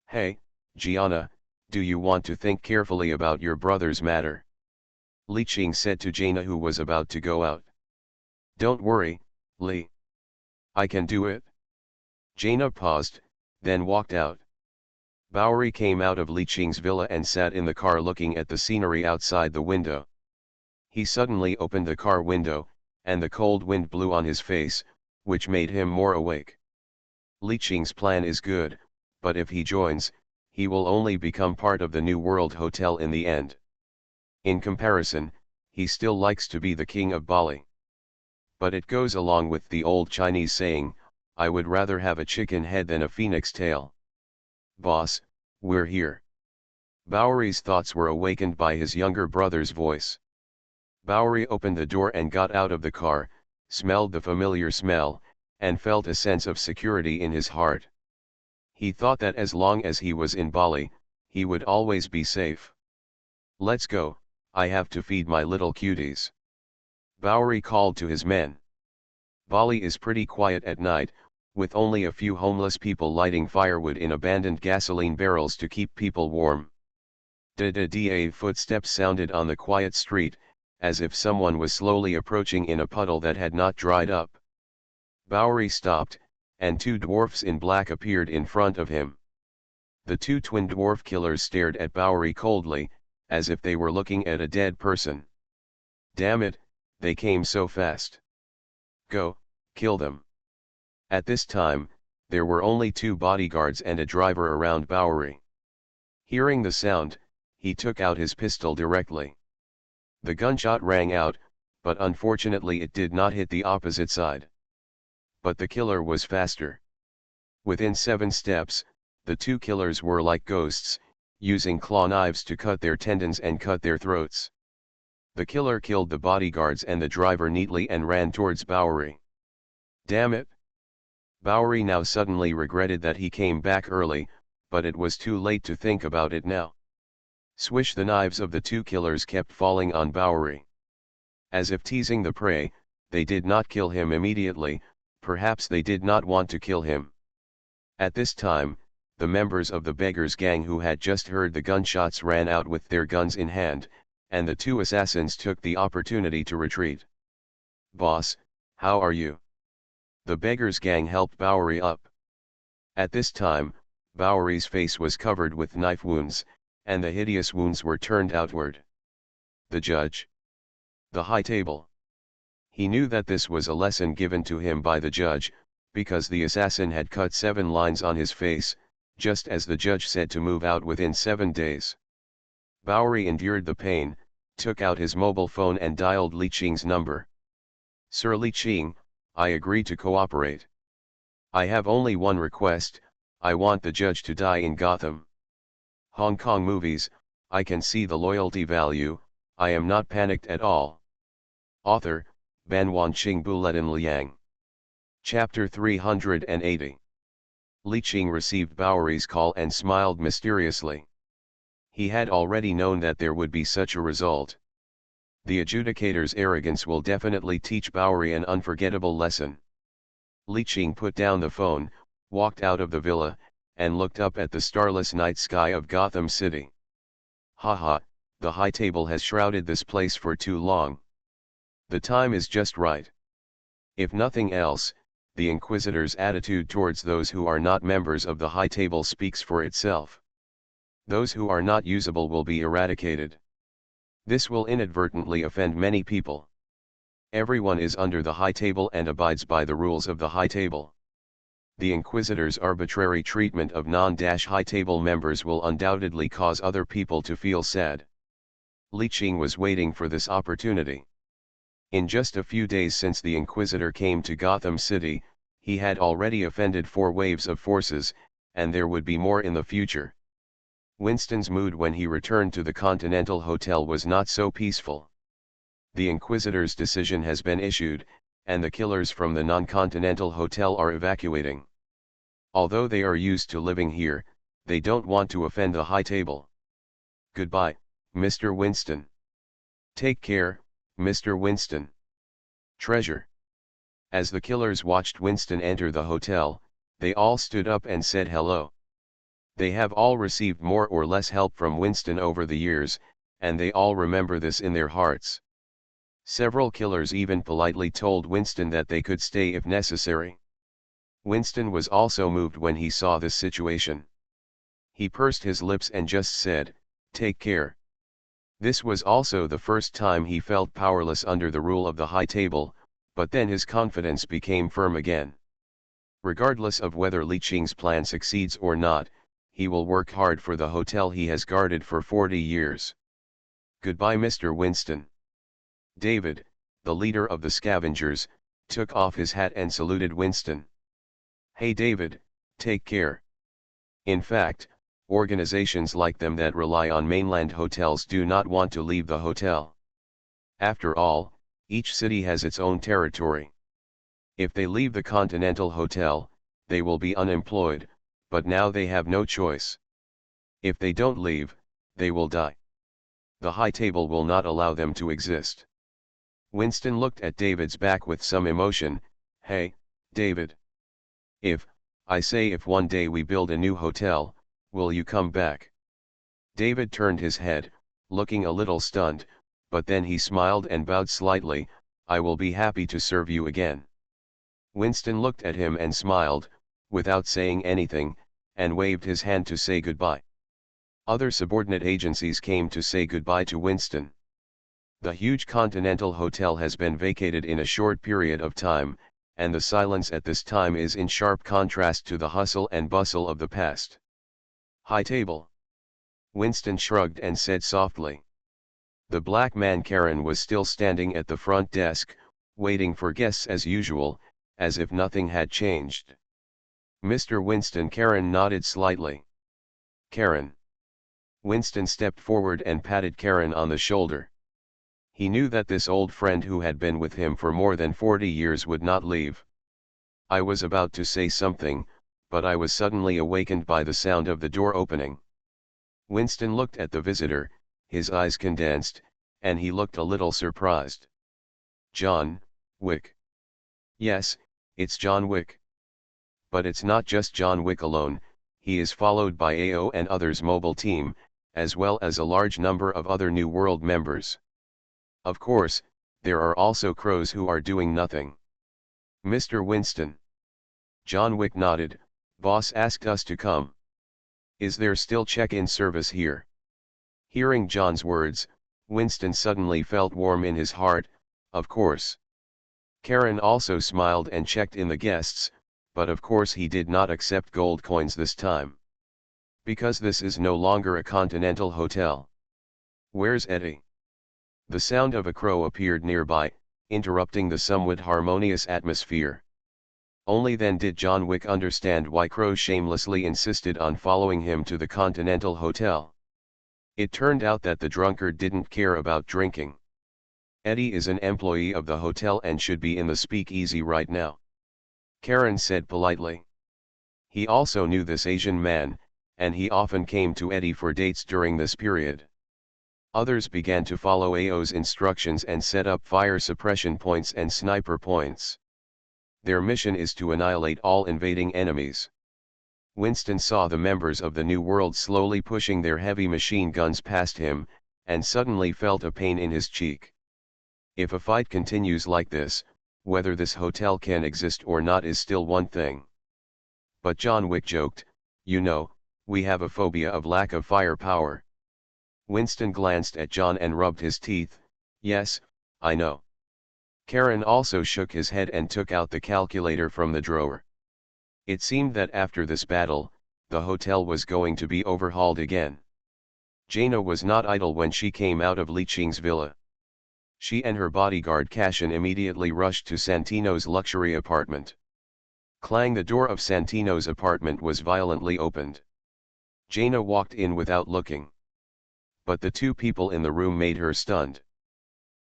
Speaker 1: Hey, Gianna, do you want to think carefully about your brother's matter? Li Qing said to Jaina, who was about to go out. Don't worry, Li. I can do it. Jaina paused, then walked out. Bowery came out of Li Qing's villa and sat in the car looking at the scenery outside the window. He suddenly opened the car window, and the cold wind blew on his face, which made him more awake. Li Qing's plan is good, but if he joins, he will only become part of the New World Hotel in the end. In comparison, he still likes to be the king of Bali. But it goes along with the old Chinese saying, I would rather have a chicken head than a phoenix tail. Boss, we're here. Bowery's thoughts were awakened by his younger brother's voice. Bowery opened the door and got out of the car, smelled the familiar smell, and felt a sense of security in his heart. He thought that as long as he was in Bali, he would always be safe. Let's go, I have to feed my little cuties. Bowery called to his men. Bali is pretty quiet at night, with only a few homeless people lighting firewood in abandoned gasoline barrels to keep people warm. Da-da-da footsteps sounded on the quiet street, as if someone was slowly approaching in a puddle that had not dried up. Bowery stopped, and two dwarfs in black appeared in front of him. The two twin dwarf killers stared at Bowery coldly, as if they were looking at a dead person. Damn it, they came so fast. Go, kill them. At this time, there were only 2 bodyguards and a driver around Bowery. Hearing the sound, he took out his pistol directly. The gunshot rang out, but unfortunately it did not hit the opposite side. But the killer was faster. Within 7 steps, the 2 killers were like ghosts, using claw knives to cut their tendons and cut their throats. The killer killed the bodyguards and the driver neatly and ran towards Bowery. Damn it! Bowery now suddenly regretted that he came back early, but it was too late to think about it now. Swish, the knives of the 2 killers kept falling on Bowery. As if teasing the prey, they did not kill him immediately, perhaps they did not want to kill him. At this time, the members of the beggars' gang who had just heard the gunshots ran out with their guns in hand, and the 2 assassins took the opportunity to retreat. Boss, how are you? The beggars' gang helped Bowery up. At this time, Bowery's face was covered with knife wounds, and the hideous wounds were turned outward. The judge. The high table. He knew that this was a lesson given to him by the judge, because the assassin had cut 7 lines on his face, just as the judge said to move out within 7 days. Bowery endured the pain, took out his mobile phone and dialed Li Qing's number. Sir Li Qing, I agree to cooperate. I have only one request, I want the judge to die in Gotham. Hong Kong movies, I can see the loyalty value, I am not panicked at all. Author, Ban Wanqing Buletin Liang. Chapter 380. Li Qing received Bowery's call and smiled mysteriously. He had already known that there would be such a result. The adjudicator's arrogance will definitely teach Bowery an unforgettable lesson. Li Qing put down the phone, walked out of the villa, and looked up at the starless night sky of Gotham City. Haha, the high table has shrouded this place for too long. The time is just right. If nothing else, the Inquisitor's attitude towards those who are not members of the high table speaks for itself. Those who are not usable will be eradicated. This will inadvertently offend many people. Everyone is under the high table and abides by the rules of the high table. The Inquisitor's arbitrary treatment of non-high table members will undoubtedly cause other people to feel sad. Li Qing was waiting for this opportunity. In just a few days since the Inquisitor came to Gotham City, he had already offended 4 waves of forces, and there would be more in the future. Winston's mood when he returned to the Continental Hotel was not so peaceful. The Inquisitor's decision has been issued, and the killers from the non-Continental Hotel are evacuating. Although they are used to living here, they don't want to offend the high table. Goodbye, Mr. Winston. Take care, Mr. Winston. Treasure. As the killers watched Winston enter the hotel, they all stood up and said hello. They have all received more or less help from Winston over the years, and they all remember this in their hearts. Several killers even politely told Winston that they could stay if necessary. Winston was also moved when he saw this situation. He pursed his lips and just said, "Take care." This was also the first time he felt powerless under the rule of the high table, but then his confidence became firm again. Regardless of whether Li Qing's plan succeeds or not, he will work hard for the hotel he has guarded for 40 years. Goodbye, Mr. Winston. David, the leader of the scavengers, took off his hat and saluted Winston. Hey David, take care. In fact, organizations like them that rely on mainland hotels do not want to leave the hotel. After all, each city has its own territory. If they leave the Continental Hotel, they will be unemployed, but now they have no choice. If they don't leave, they will die. The high table will not allow them to exist. Winston looked at David's back with some emotion. Hey, David. If one day we build a new hotel, will you come back? David turned his head, looking a little stunned, but then he smiled and bowed slightly. I will be happy to serve you again. Winston looked at him and smiled, without saying anything, and waved his hand to say goodbye. Other subordinate agencies came to say goodbye to Winston. The huge Continental Hotel has been vacated in a short period of time, and the silence at this time is in sharp contrast to the hustle and bustle of the past. High table. Winston shrugged and said softly. The black man Karen was still standing at the front desk, waiting for guests as usual, as if nothing had changed. Mr. Winston. Karen nodded slightly. Karen. Winston stepped forward and patted Karen on the shoulder. He knew that this old friend who had been with him for more than 40 years would not leave. I was about to say something, but I was suddenly awakened by the sound of the door opening. Winston looked at the visitor, his eyes condensed, and he looked a little surprised. John Wick. Yes, it's John Wick. But it's not just John Wick alone, he is followed by AO and others' mobile team, as well as a large number of other New World members. Of course, there are also crows who are doing nothing. Mr. Winston. John Wick nodded. Boss asked us to come. Is there still check-in service here? Hearing John's words, Winston suddenly felt warm in his heart. Of course. Karen also smiled and checked in the guests, but of course he did not accept gold coins this time. Because this is no longer a Continental Hotel. Where's Eddie? The sound of a crow appeared nearby, interrupting the somewhat harmonious atmosphere. Only then did John Wick understand why Crow shamelessly insisted on following him to the Continental Hotel. It turned out that the drunkard didn't care about drinking. Eddie is an employee of the hotel and should be in the speakeasy right now, Karen said politely. He also knew this Asian man, and he often came to Eddie for dates during this period. Others began to follow AO's instructions and set up fire suppression points and sniper points. Their mission is to annihilate all invading enemies. Winston saw the members of the New World slowly pushing their heavy machine guns past him, and suddenly felt a pain in his cheek. If a fight continues like this, whether this hotel can exist or not is still one thing. But John Wick joked, "You know, we have a phobia of lack of firepower." Winston glanced at John and rubbed his teeth. "Yes, I know." Karen also shook his head and took out the calculator from the drawer. It seemed that after this battle, the hotel was going to be overhauled again. Jaina was not idle when she came out of Li Qing's villa. She and her bodyguard Cashin immediately rushed to Santino's luxury apartment. Clang! The door of Santino's apartment was violently opened. Jaina walked in without looking. But the two people in the room made her stunned.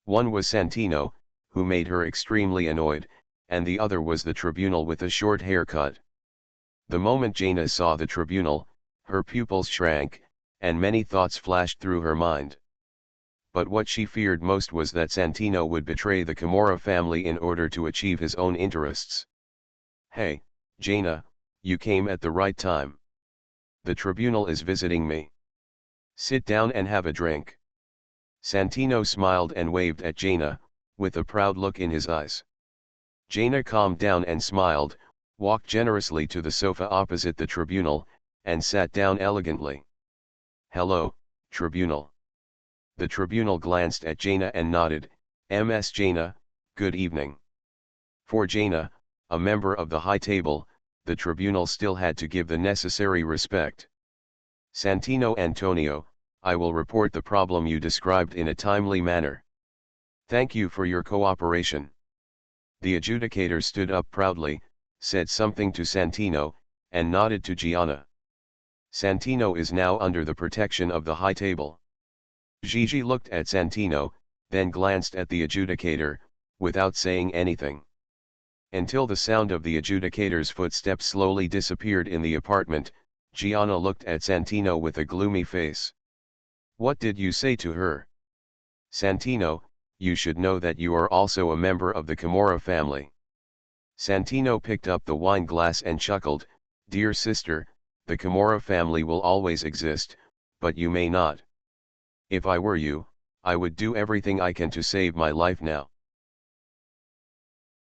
Speaker 1: One was Santino, who made her extremely annoyed, and the other was the tribunal with a short haircut. The moment Jaina saw the tribunal, her pupils shrank, and many thoughts flashed through her mind. But what she feared most was that Santino would betray the Kimura family in order to achieve his own interests. "Hey, Jaina, you came at the right time. The tribunal is visiting me. Sit down and have a drink." Santino smiled and waved at Jaina, with a proud look in his eyes. Jaina calmed down and smiled, walked generously to the sofa opposite the tribunal, and sat down elegantly. "Hello, tribunal." The tribunal glanced at Jaina and nodded. "Ms. Jaina, good evening." For Jaina, a member of the High Table, the tribunal still had to give the necessary respect. "Santino Antonio, I will report the problem you described in a timely manner. Thank you for your cooperation." The adjudicator stood up proudly, said something to Santino, and nodded to Gianna. "Santino is now under the protection of the High Table." Gigi looked at Santino, then glanced at the adjudicator, without saying anything. Until the sound of the adjudicator's footsteps slowly disappeared in the apartment, Gianna looked at Santino with a gloomy face. "What did you say to her?" "Santino, you should know that you are also a member of the Kimura family." Santino picked up the wine glass and chuckled, "Dear sister, the Kimura family will always exist, but you may not. If I were you, I would do everything I can to save my life now."